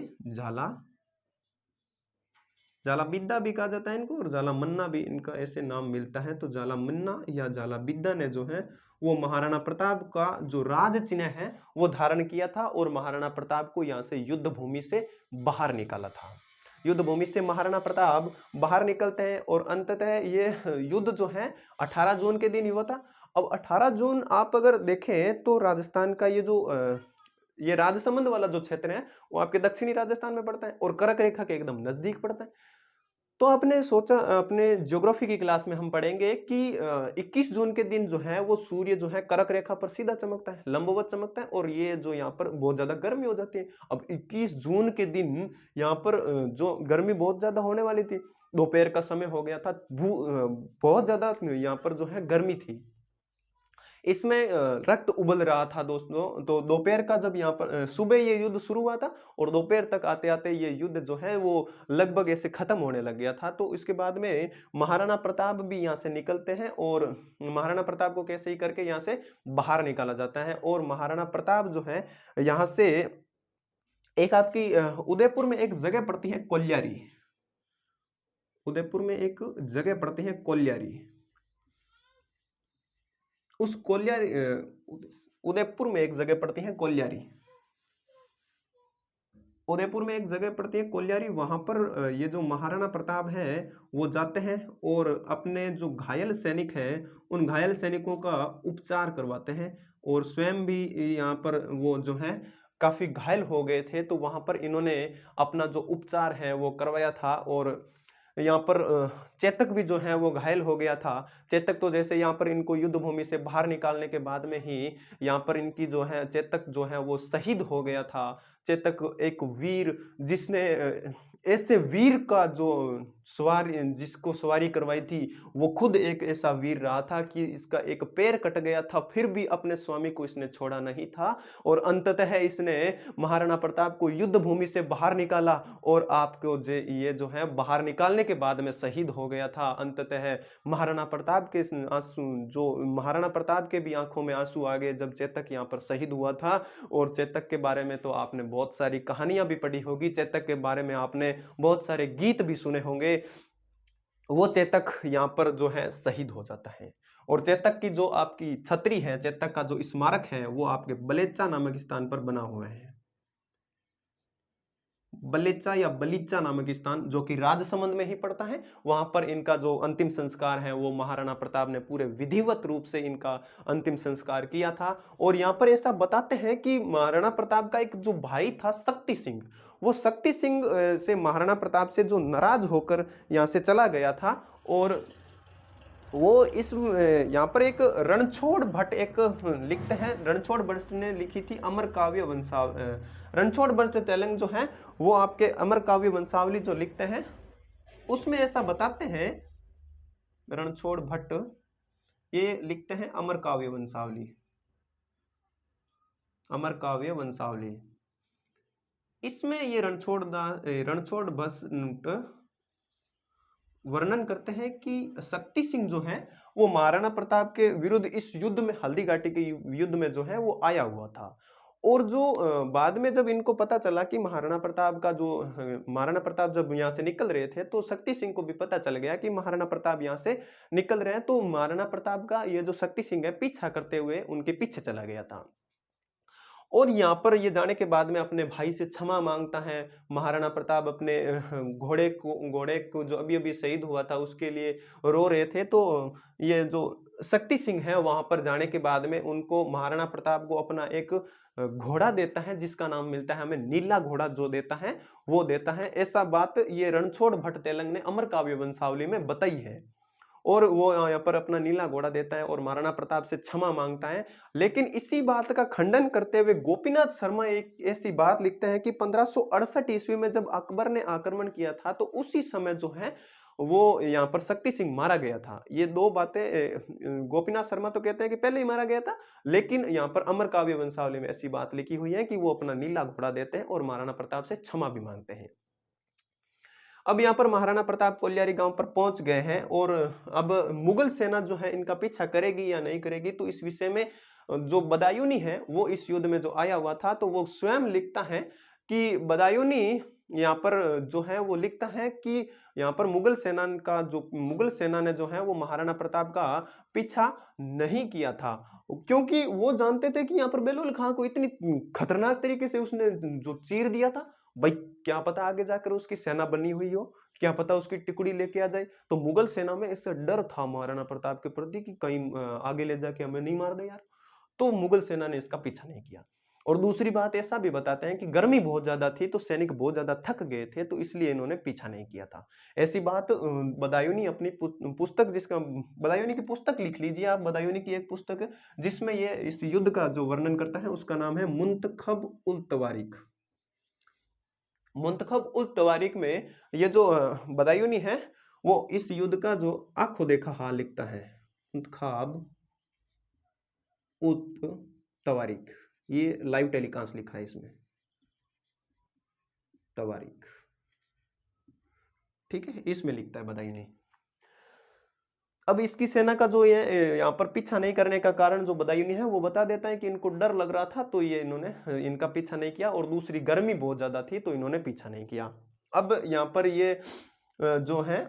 झाला बिद्दा भी कहा जाता है इनको, और झाला मन्ना भी इनका ऐसे नाम मिलता है। तो झाला मन्ना या झाला बिद्दा ने जो है वो महाराणा प्रताप का जो राज चिन्ह है वो धारण किया था और महाराणा प्रताप को यहाँ से युद्ध भूमि से बाहर निकाला था। युद्ध भूमि से महाराणा प्रताप बाहर निकलते हैं और अंततः ये युद्ध जो है 18 जून के दिन हुआ था। अब 18 जून आप अगर देखें तो राजस्थान का ये राजसमंद वाला जो क्षेत्र है वो आपके दक्षिणी राजस्थान में पड़ता है और कर्क रेखा के एकदम नजदीक पड़ता है। तो आपने सोचा, अपने ज्योग्राफी की क्लास में हम पढ़ेंगे कि 21 जून के दिन जो है वो सूर्य जो है कर्क रेखा पर सीधा चमकता है, लंबवत चमकता है, और ये जो यहाँ पर बहुत ज्यादा गर्मी हो जाती है। अब 21 जून के दिन यहाँ पर जो गर्मी बहुत ज्यादा होने वाली थी, दोपहर का समय हो गया था, बहुत ज्यादा यहाँ पर जो है गर्मी थी। इसमें रक्त उबल रहा था दोस्तों। तो दोपहर का जब यहाँ पर सुबह ये युद्ध शुरू हुआ था और दोपहर तक आते आते ये युद्ध जो है वो लगभग ऐसे खत्म होने लग गया था। तो इसके बाद में महाराणा प्रताप भी यहाँ से निकलते हैं और महाराणा प्रताप को कैसे ही करके यहाँ से बाहर निकाला जाता है। और महाराणा प्रताप जो है यहाँ से एक आपकी उदयपुर में एक जगह पड़ती है कोल्यारी। उदयपुर में एक जगह पड़ती है कोल्यारी। उस कोल्यारी उदयपुर में एक जगह पड़ती है कोल्यारी। उदयपुर में एक जगह पड़ती है कोल्यारी। वहां पर ये जो महाराणा प्रताप है वो जाते हैं और अपने जो घायल सैनिक हैं उन घायल सैनिकों का उपचार करवाते हैं। और स्वयं भी यहाँ पर वो जो है काफी घायल हो गए थे, तो वहां पर इन्होंने अपना जो उपचार है वो करवाया था। और यहाँ पर चेतक भी जो है वो घायल हो गया था। चेतक तो जैसे यहाँ पर इनको युद्ध भूमि से बाहर निकालने के बाद में ही यहाँ पर इनकी जो है चेतक जो है वो शहीद हो गया था। चेतक एक वीर जिसने ऐसे वीर का जो सवारी जिसको सवारी करवाई थी वो खुद एक ऐसा वीर रहा था कि इसका एक पैर कट गया था फिर भी अपने स्वामी को इसने छोड़ा नहीं था। और अंततः इसने महाराणा प्रताप को युद्ध भूमि से बाहर निकाला और आपको ये जो है बाहर निकालने के बाद में शहीद हो गया था। अंततः महाराणा प्रताप के आंसू जो महाराणा प्रताप के भी आंखों में आंसू आ गए जब चेतक यहाँ पर शहीद हुआ था। और चेतक के बारे में तो आपने बहुत सारी कहानियां भी पढ़ी होगी, चेतक के बारे में आपने बहुत सारे गीत भी सुने होंगे। वो चेतक यहाँ पर जो है शहीद हो जाता है। और चेतक की जो आपकी छतरी है, चेतक का जो स्मारक है वो आपके बलेचा नामक स्थान पर बना हुआ है। बलेचा या बलीचा नामक स्थान जो कि राजसमंद में ही पड़ता है, वहां पर इनका जो अंतिम संस्कार है वो महाराणा प्रताप ने पूरे विधिवत रूप से इनका अंतिम संस्कार किया था। और यहाँ पर ऐसा बताते हैं कि महाराणा प्रताप का एक जो भाई था शक्ति सिंह, वो शक्ति सिंह से महाराणा प्रताप से जो नाराज होकर यहाँ से चला गया था। और वो इस यहाँ पर एक रणछोड़ भट्ट एक लिखते हैं, रणछोड़ भट्ट ने लिखी थी अमर काव्य वंशावली। रणछोड़ भट्ट तेलंग जो है वो आपके अमर काव्य वंशावली जो लिखते हैं उसमें ऐसा बताते हैं, रणछोड़ भट्ट ये लिखते हैं अमर काव्य वंशावली, अमर काव्य वंशावली। इसमें ये रणछोड़ भट्ट वर्णन करते हैं कि शक्ति सिंह जो है वो महाराणा प्रताप के विरुद्ध इस युद्ध में, हल्दी घाटी के युद्ध में जो है वो आया हुआ था। और जो बाद में जब इनको पता चला कि महाराणा प्रताप जब यहाँ से निकल रहे थे तो शक्ति सिंह को भी पता चल गया कि महाराणा प्रताप यहाँ से निकल रहे हैं। तो महाराणा प्रताप का ये जो शक्ति सिंह है पीछा करते हुए उनके पीछे चला गया था। और यहाँ पर ये जाने के बाद में अपने भाई से क्षमा मांगता है। महाराणा प्रताप अपने घोड़े को जो अभी अभी शहीद हुआ था उसके लिए रो रहे थे। तो ये जो शक्ति सिंह है वहां पर जाने के बाद में उनको महाराणा प्रताप को अपना एक घोड़ा देता है जिसका नाम मिलता है हमें नीला घोड़ा, जो देता है वो देता है। ऐसा बात ये रणछोड़ भट्ट तेलंग ने अमर काव्य वंशावली में बताई है। और वो यहाँ पर अपना नीला घोड़ा देता है और महाराणा प्रताप से क्षमा मांगता है। लेकिन इसी बात का खंडन करते हुए गोपीनाथ शर्मा एक ऐसी बात लिखते हैं कि 1568 ईस्वी में जब अकबर ने आक्रमण किया था तो उसी समय जो है वो यहाँ पर शक्ति सिंह मारा गया था। ये दो बातें गोपीनाथ शर्मा तो कहते हैं कि पहले ही मारा गया था, लेकिन यहाँ पर अमर काव्य वंशावली में ऐसी बात लिखी हुई है कि वो अपना नीला घोड़ा देते हैं और महाराणा प्रताप से क्षमा भी मांगते हैं। अब यहाँ पर महाराणा प्रताप कोल्यारी गांव पर पहुंच गए हैं और अब मुगल सेना जो है इनका पीछा करेगी या नहीं करेगी, तो इस विषय में जो बदायूनी है वो इस युद्ध में जो आया हुआ था तो वो स्वयं लिखता है कि बदायूनी यहाँ पर जो है वो लिखता है कि यहाँ पर मुगल सेना ने जो है वो महाराणा प्रताप का पीछा नहीं किया था, क्योंकि वो जानते थे कि यहाँ पर बेलोल खां को इतनी खतरनाक तरीके से उसने जो चीर दिया था, भाई क्या पता आगे जाकर उसकी सेना बनी हुई हो, क्या पता उसकी टुकड़ी लेके आ जाए। तो मुगल सेना में इससे डर था महाराणा प्रताप के प्रति कि कहीं आगे ले जाके हमें नहीं मार दे यार। तो मुगल सेना ने इसका पीछा नहीं किया। और दूसरी बात ऐसा भी बताते हैं कि गर्मी बहुत ज्यादा थी तो सैनिक बहुत ज्यादा थक गए थे, तो इसलिए इन्होंने पीछा नहीं किया था। ऐसी बात बदायूनी अपनी पुस्तक, जिसका बदायूनी की पुस्तक लिख लीजिए आप, बदायूनी की एक पुस्तक है जिसमें ये इस युद्ध का जो वर्णन करता है उसका नाम है मुंतखब उल तवारीख। मुंतखब उल तवारीख में ये जो बदायूनी है वो इस युद्ध का जो आंखों देखा हाल लिखता है। मुंतखब उत तवारीख, ये लाइव टेलीकास्ट लिखा है इसमें, तवारीख, ठीक है, इसमें लिखता है बदायूनी। अब इसकी सेना का जो ये यहाँ पर पीछा नहीं करने का कारण जो बदायूनी है वो बता देता है कि इनको डर लग रहा था तो ये इन्होंने इनका पीछा नहीं किया, और दूसरी गर्मी बहुत ज्यादा थी तो इन्होंने पीछा नहीं किया। अब यहाँ पर ये जो है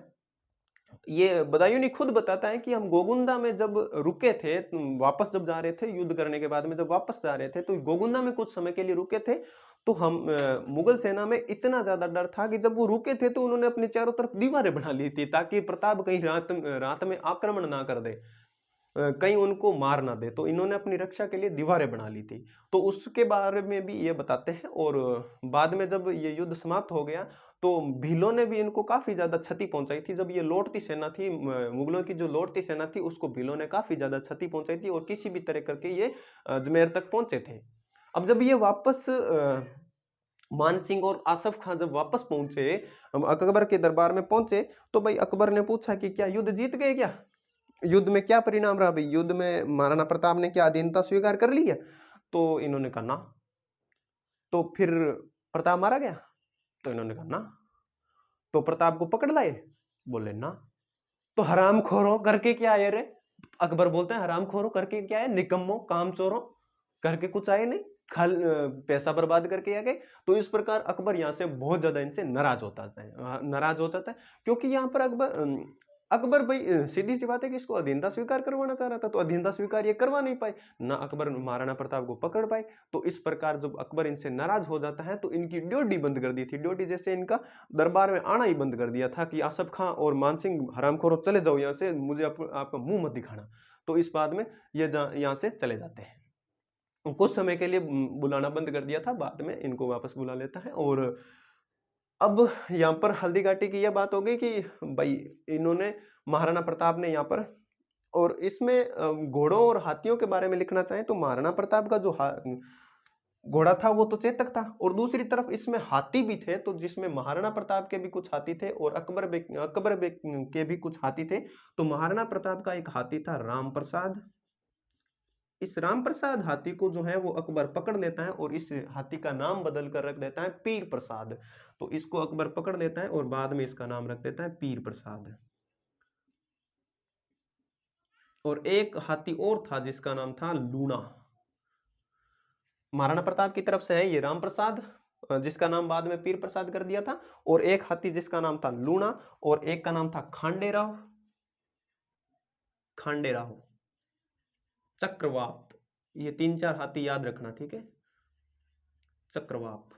ये बदायूनी खुद बताता है कि हम गोगुंदा में जब रुके थे, वापस जब जा रहे थे युद्ध करने के बाद में जब वापस जा रहे थे तो गोगुंदा में कुछ समय के लिए रुके थे, तो हम मुगल सेना में इतना ज्यादा डर था कि जब वो रुके थे तो उन्होंने अपने चारों तरफ दीवारें बना ली थी ताकि प्रताप कहीं रात में आक्रमण ना कर दे, कहीं उनको मार ना दे, तो इन्होंने अपनी रक्षा के लिए दीवारें बना ली थी। तो उसके बारे में भी ये बताते हैं। और बाद में जब ये युद्ध समाप्त हो गया तो भीलों ने भी इनको काफी ज्यादा क्षति पहुंचाई थी। जब ये लौटती सेना थी, मुगलों की जो लौटती सेना थी उसको भीलों ने काफी ज्यादा क्षति पहुंचाई थी और किसी भी तरह करके ये अजमेर तक पहुंचे थे। अब जब ये वापस मान सिंह और आसफ खां जब वापस पहुंचे, अकबर के दरबार में पहुंचे, तो भाई अकबर ने पूछा कि क्या युद्ध जीत गए, क्या युद्ध में क्या परिणाम रहा भाई, युद्ध में महाराणा प्रताप ने क्या अधीनता स्वीकार कर ली है? तो इन्होंने कहा ना। तो फिर प्रताप मारा गया? तो इन्होंने कहा ना। तो प्रताप को पकड़ लाए? बोले ना। तो हराम खोरो करके क्या आए रे? अकबर बोलते हैं हराम खोरो करके क्या है, निकम्मो काम चोरों करके कुछ आए नहीं, खाल पैसा बर्बाद करके आ गए। तो इस प्रकार अकबर यहाँ से बहुत ज्यादा इनसे नाराज होता है, नाराज हो जाता है, क्योंकि यहाँ पर अकबर भाई सीधी सी बात है कि इसको अधीनता स्वीकार करवाना चाह रहा था, तो अधीनता स्वीकार ये करवा नहीं पाए ना, अकबर महाराणा प्रताप को पकड़ पाए। तो इस प्रकार जब अकबर इनसे नाराज हो जाता है तो इनकी ड्योढ़ी बंद कर दी थी, ड्योढ़ी जैसे इनका दरबार में आना ही बंद कर दिया था कि आसफ खां और मानसिंह हरामखोरों चले जाओ यहाँ से, मुझे आपका मुंह मत दिखाना। तो इस बाद में ये यहाँ से चले जाते हैं, कुछ समय के लिए बुलाना बंद कर दिया था, बाद में इनको वापस बुला लेता है। और अब यहाँ पर हल्दी घाटी की यह बात हो गई कि भाई इन्होंने महाराणा प्रताप ने यहाँ पर, और इसमें घोड़ों और हाथियों के बारे में लिखना चाहें तो महाराणा प्रताप का जो घोड़ा था वो तो चेतक था, और दूसरी तरफ इसमें हाथी भी थे, तो जिसमें महाराणा प्रताप के भी कुछ हाथी थे और अकबर के भी कुछ हाथी थे। तो महाराणा प्रताप का एक हाथी था राम प्रसाद। इस राम प्रसाद हाथी को जो है वो अकबर पकड़ लेता है और इस हाथी का नाम बदल कर रख देता है पीर प्रसाद। तो इसको अकबर पकड़ लेता है और बाद में इसका नाम रख देता है पीर प्रसाद। और एक हाथी और था जिसका नाम था लूणा, महाराणा प्रताप की तरफ से है ये राम प्रसाद, जिसका नाम बाद में पीर प्रसाद कर दिया था, और एक हाथी जिसका नाम था लूणा, और एक का नाम था खांडेराव, खांडेराव, चक्रवाप। ये 3-4 हाथी याद रखना, ठीक है, चक्रवाप।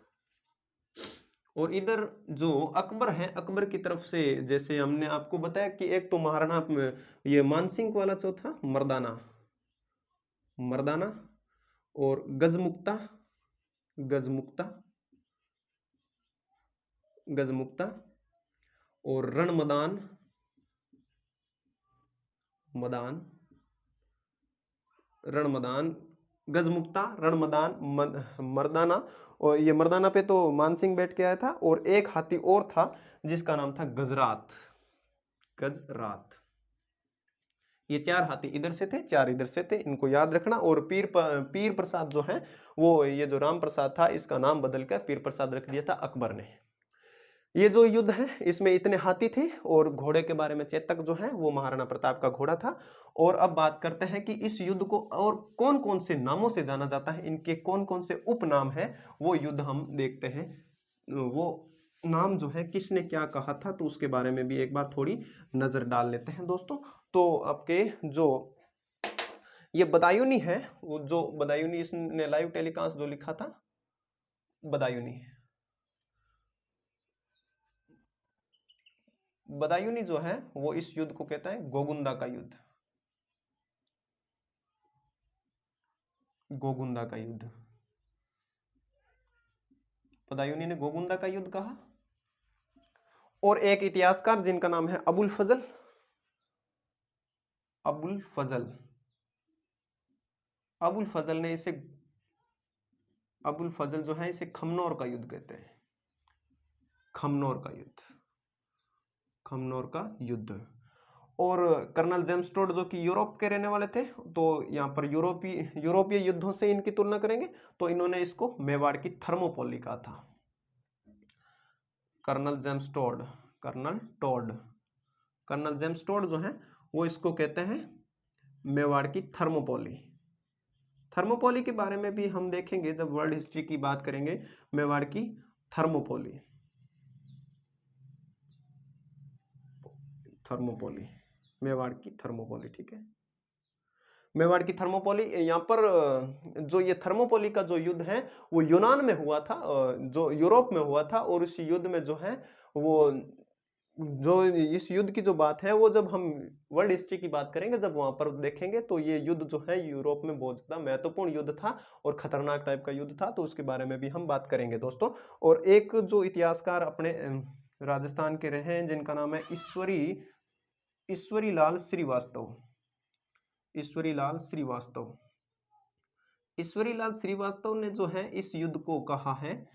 और इधर जो अकबर है, अकबर की तरफ से जैसे हमने आपको बताया कि एक तो महाराणा ये मानसिंह वाला जो था मर्दाना, मर्दाना, और गजमुक्ता, गजमुक्ता, गजमुक्ता, और रणमदान, मदान, रणमदान, गजमुक्ता, रणमदान, मर्दाना। और ये मर्दाना पे तो मानसिंह बैठ के आया था, और एक हाथी और था जिसका नाम था गजरात, गजरात। ये 4 हाथी इधर से थे, 4 इधर से थे, इनको याद रखना। और पीर प्रसाद जो है वो, ये जो राम प्रसाद था इसका नाम बदल कर पीर प्रसाद रख दिया था अकबर ने। ये जो युद्ध है इसमें इतने हाथी थे, और घोड़े के बारे में चेतक जो है वो महाराणा प्रताप का घोड़ा था। और अब बात करते हैं कि इस युद्ध को और कौन कौन से नामों से जाना जाता है, इनके कौन कौन से उपनाम है, वो युद्ध हम देखते हैं। वो नाम जो है किसने क्या कहा था, तो उसके बारे में भी एक बार थोड़ी नजर डाल लेते हैं दोस्तों। तो आपके जो ये बदायूनी है, वो जो बदायूनी इसने लाइव टेलीकास्ट जो लिखा था, बदायूनी, बदायूनी जो है वो इस युद्ध को कहता है गोगुंदा का युद्ध, गोगुंदा का युद्ध। बदायूनी ने गोगुंदा का युद्ध कहा। और एक इतिहासकार जिनका नाम है अबुल फजल, अबुल फजल, अबुल फजल ने इसे, अबुल फजल जो है इसे खमनौर का युद्ध कहते हैं, खमनौर का युद्ध, खमनौर का युद्ध। और कर्नल जेम्स टोड जो कि यूरोप के रहने वाले थे, तो यहाँ पर यूरोपीय युद्धों से इनकी तुलना करेंगे तो इन्होंने इसको मेवाड़ की थर्मोपोली कहा था। Colonel James Tod, Colonel James Tod जो है वो इसको कहते हैं मेवाड़ की थर्मोपोली। थर्मोपोली के बारे में भी हम देखेंगे जब वर्ल्ड हिस्ट्री की बात करेंगे। मेवाड़ की थर्मोपोली, मेवाड़ की थर्मोपोली, ठीक है। मेवाड़ की थर्मोपोली, यहाँ पर जो ये थर्मोपोली का जो युद्ध है वो यूनान में हुआ था, जो यूरोप में हुआ था। और इस युद्ध में जो है वो, जो इस युद्ध की जो बात है वो जब हम वर्ल्ड हिस्ट्री की बात करेंगे, जब वहां पर देखेंगे तो ये युद्ध जो है यूरोप में बहुत ज्यादा महत्वपूर्ण युद्ध था और खतरनाक टाइप का युद्ध था, तो उसके बारे में भी हम बात करेंगे दोस्तों। और एक जो इतिहासकार अपने राजस्थान के रहे हैं जिनका नाम है ईश्वरी लाल श्रीवास्तव। ईश्वरी लाल श्रीवास्तव ने जो है इस युद्ध को कहा है,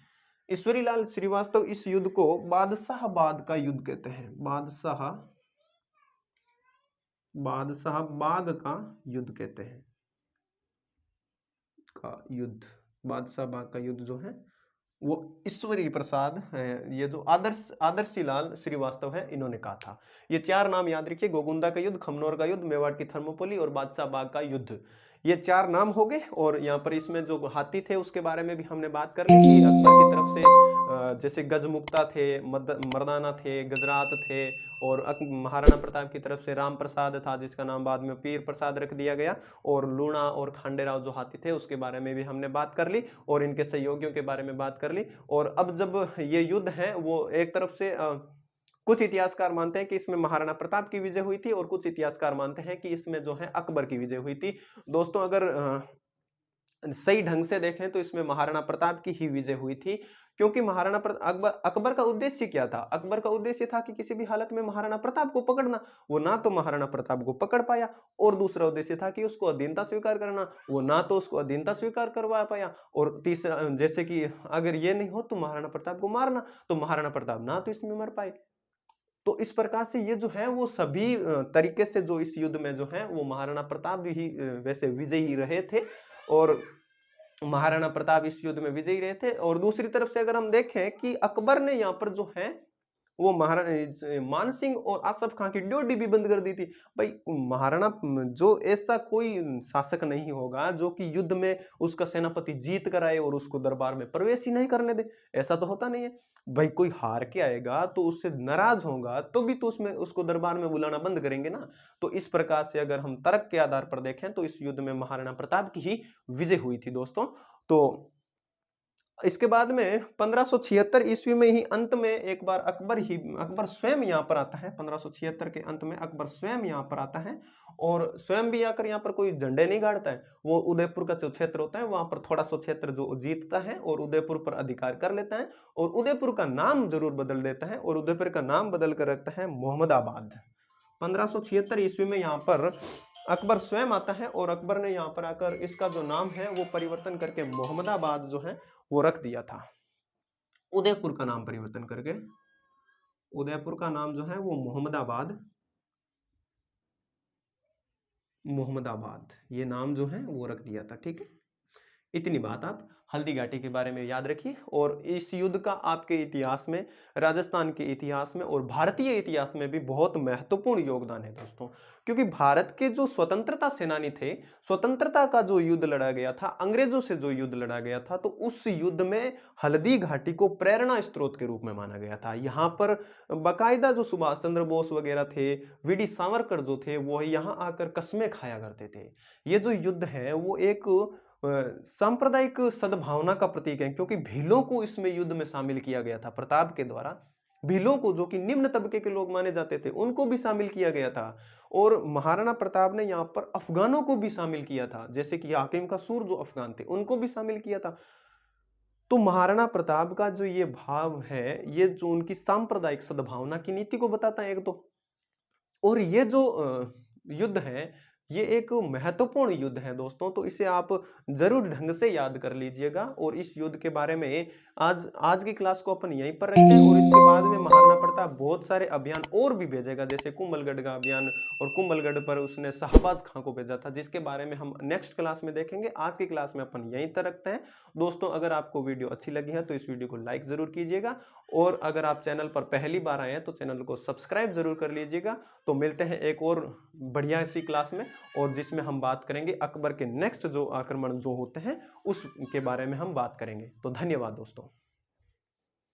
ईश्वरी लाल श्रीवास्तव इस युद्ध को बादशाहबाद का युद्ध कहते हैं। बादशाहबाग का युद्ध कहते हैं, बादशाहबाग का युद्ध जो है वो ईश्वरी प्रसाद है, ये जो आदर्शी लाल श्रीवास्तव है इन्होंने कहा था। ये चार नाम याद रखिए, गोगुंदा का युद्ध, खमनोर का युद्ध, मेवाड़ की थर्मोपोली और बादशाहबाग का युद्ध, ये चार नाम हो गए। और यहाँ पर इसमें जो हाथी थे उसके बारे में भी हमने बात कर ली कि अकबर की तरफ से जैसे गजमुक्ता थे, मर्दाना थे, गजरात थे, और महाराणा प्रताप की तरफ से राम प्रसाद था जिसका नाम बाद में पीर प्रसाद रख दिया गया, और लूणा और खांडेराव जो हाथी थे उसके बारे में भी हमने बात कर ली और इनके सहयोगियों के बारे में बात कर ली। और अब जब ये युद्ध है वो एक तरफ से कुछ इतिहासकार मानते हैं कि इसमें महाराणा प्रताप की विजय हुई थी और कुछ इतिहासकार मानते हैं कि इसमें जो है अकबर की विजय हुई थी। दोस्तों अगर सही ढंग से देखें तो इसमें महाराणा प्रताप की ही विजय हुई थी, क्योंकि अकबर का उद्देश्य क्या था? अकबर का उद्देश्य था कि किसी भी हालत में महाराणा प्रताप को पकड़ना। वो ना तो महाराणा प्रताप को पकड़ पाया, और दूसरा उद्देश्य था कि उसको अधीनता स्वीकार करना, वो ना तो उसको अधीनता स्वीकार करवा पाया, और तीसरा जैसे कि अगर ये नहीं हो तो महाराणा प्रताप को मारना, तो महाराणा प्रताप ना तो इसमें मर पाए। तो इस प्रकार से ये जो है वो सभी तरीके से जो इस युद्ध में जो है वो महाराणा प्रताप भी वैसे विजयी रहे थे, और महाराणा प्रताप इस युद्ध में विजयी रहे थे। और दूसरी तरफ से अगर हम देखें कि अकबर ने यहाँ पर जो है वो महाराणा मानसिंह और आसफ खां की ड्योढ़ी भी बंद कर दी थी। भाई महाराणा जो ऐसा कोई शासक नहीं होगा जो कि युद्ध में उसका सेनापति जीत कर आए और उसको दरबार में प्रवेश ही नहीं करने दे, ऐसा तो होता नहीं है। भाई कोई हार के आएगा तो उससे नाराज होगा तो भी तो उसमें उसको दरबार में बुलाना बंद करेंगे ना। तो इस प्रकार से अगर हम तर्क के आधार पर देखें तो इस युद्ध में महाराणा प्रताप की ही विजय हुई थी दोस्तों। तो इसके बाद में 1576 ईस्वी में ही अंत में एक बार अकबर स्वयं यहाँ पर आता है। 1576 के अंत में अकबर स्वयं यहाँ पर आता है, और स्वयं भी आकर यहाँ पर कोई झंडे नहीं गाड़ता है। वो उदयपुर का जो क्षेत्र होता है वहां पर थोड़ा सा क्षेत्र जो जीतता है और उदयपुर पर अधिकार कर लेता है, और उदयपुर का नाम जरूर बदल देता है और उदयपुर का नाम बदल कर रखता है मोहम्मदाबाद। 1576 ईस्वी में यहाँ पर अकबर स्वयं आता है, और अकबर ने यहाँ पर आकर इसका जो नाम है वो परिवर्तन करके मोहम्मदाबाद जो है वो रख दिया था। उदयपुर का नाम परिवर्तन करके उदयपुर का नाम जो है वो मोहम्मदाबाद ये नाम जो है वो रख दिया था। ठीक है, इतनी बात आप हल्दी घाटी के बारे में याद रखिए। और इस युद्ध का आपके इतिहास में, राजस्थान के इतिहास में और भारतीय इतिहास में भी बहुत महत्वपूर्ण योगदान है दोस्तों, क्योंकि भारत के जो स्वतंत्रता सेनानी थे, स्वतंत्रता का जो युद्ध लड़ा गया था, अंग्रेजों से जो युद्ध लड़ा गया था, तो उस युद्ध में हल्दी घाटी को प्रेरणा स्रोत के रूप में माना गया था। यहाँ पर बाकायदा जो सुभाष चंद्र बोस वगैरह थे, वीडी सावरकर जो थे, वो यहाँ आकर कस्में खाया करते थे। ये जो युद्ध है वो एक सांप्रदायिक सद्भावना का प्रतीक है, क्योंकि भीलों को इसमें युद्ध में शामिल किया गया था। प्रताप के द्वारा भीलों को, जो कि निम्न तबके के लोग माने जाते थे, उनको भी शामिल किया गया था। और महाराणा प्रताप ने यहाँ पर अफगानों को भी शामिल किया था, जैसे कि हाकिम का सूर जो अफगान थे उनको भी शामिल किया था। तो महाराणा प्रताप का जो ये भाव है, ये जो उनकी सांप्रदायिक सद्भावना की नीति को बताता है एक तो। और ये जो युद्ध है ये एक महत्वपूर्ण युद्ध है दोस्तों, तो इसे आप जरूर ढंग से याद कर लीजिएगा। और इस युद्ध के बारे में आज की क्लास को अपन यहीं पर रखते हैं, और इसके बाद में महाराणा प्रताप बहुत सारे अभियान और भी भेजेगा, जैसे कुंभलगढ़ का अभियान, और कुंभलगढ़ पर उसने शाहबाज खां को भेजा था, जिसके बारे में हम नेक्स्ट क्लास में देखेंगे। आज की क्लास में अपन यहीं तक रखते हैं दोस्तों। अगर आपको वीडियो अच्छी लगी है तो इस वीडियो को लाइक जरूर कीजिएगा, और अगर आप चैनल पर पहली बार आए हैं तो चैनल को सब्सक्राइब जरूर कर लीजिएगा। तो मिलते हैं एक और बढ़िया सी क्लास में, और जिसमें हम बात करेंगे अकबर के नेक्स्ट जो आक्रमण जो होते हैं उसके बारे में हम बात करेंगे। तो धन्यवाद दोस्तों।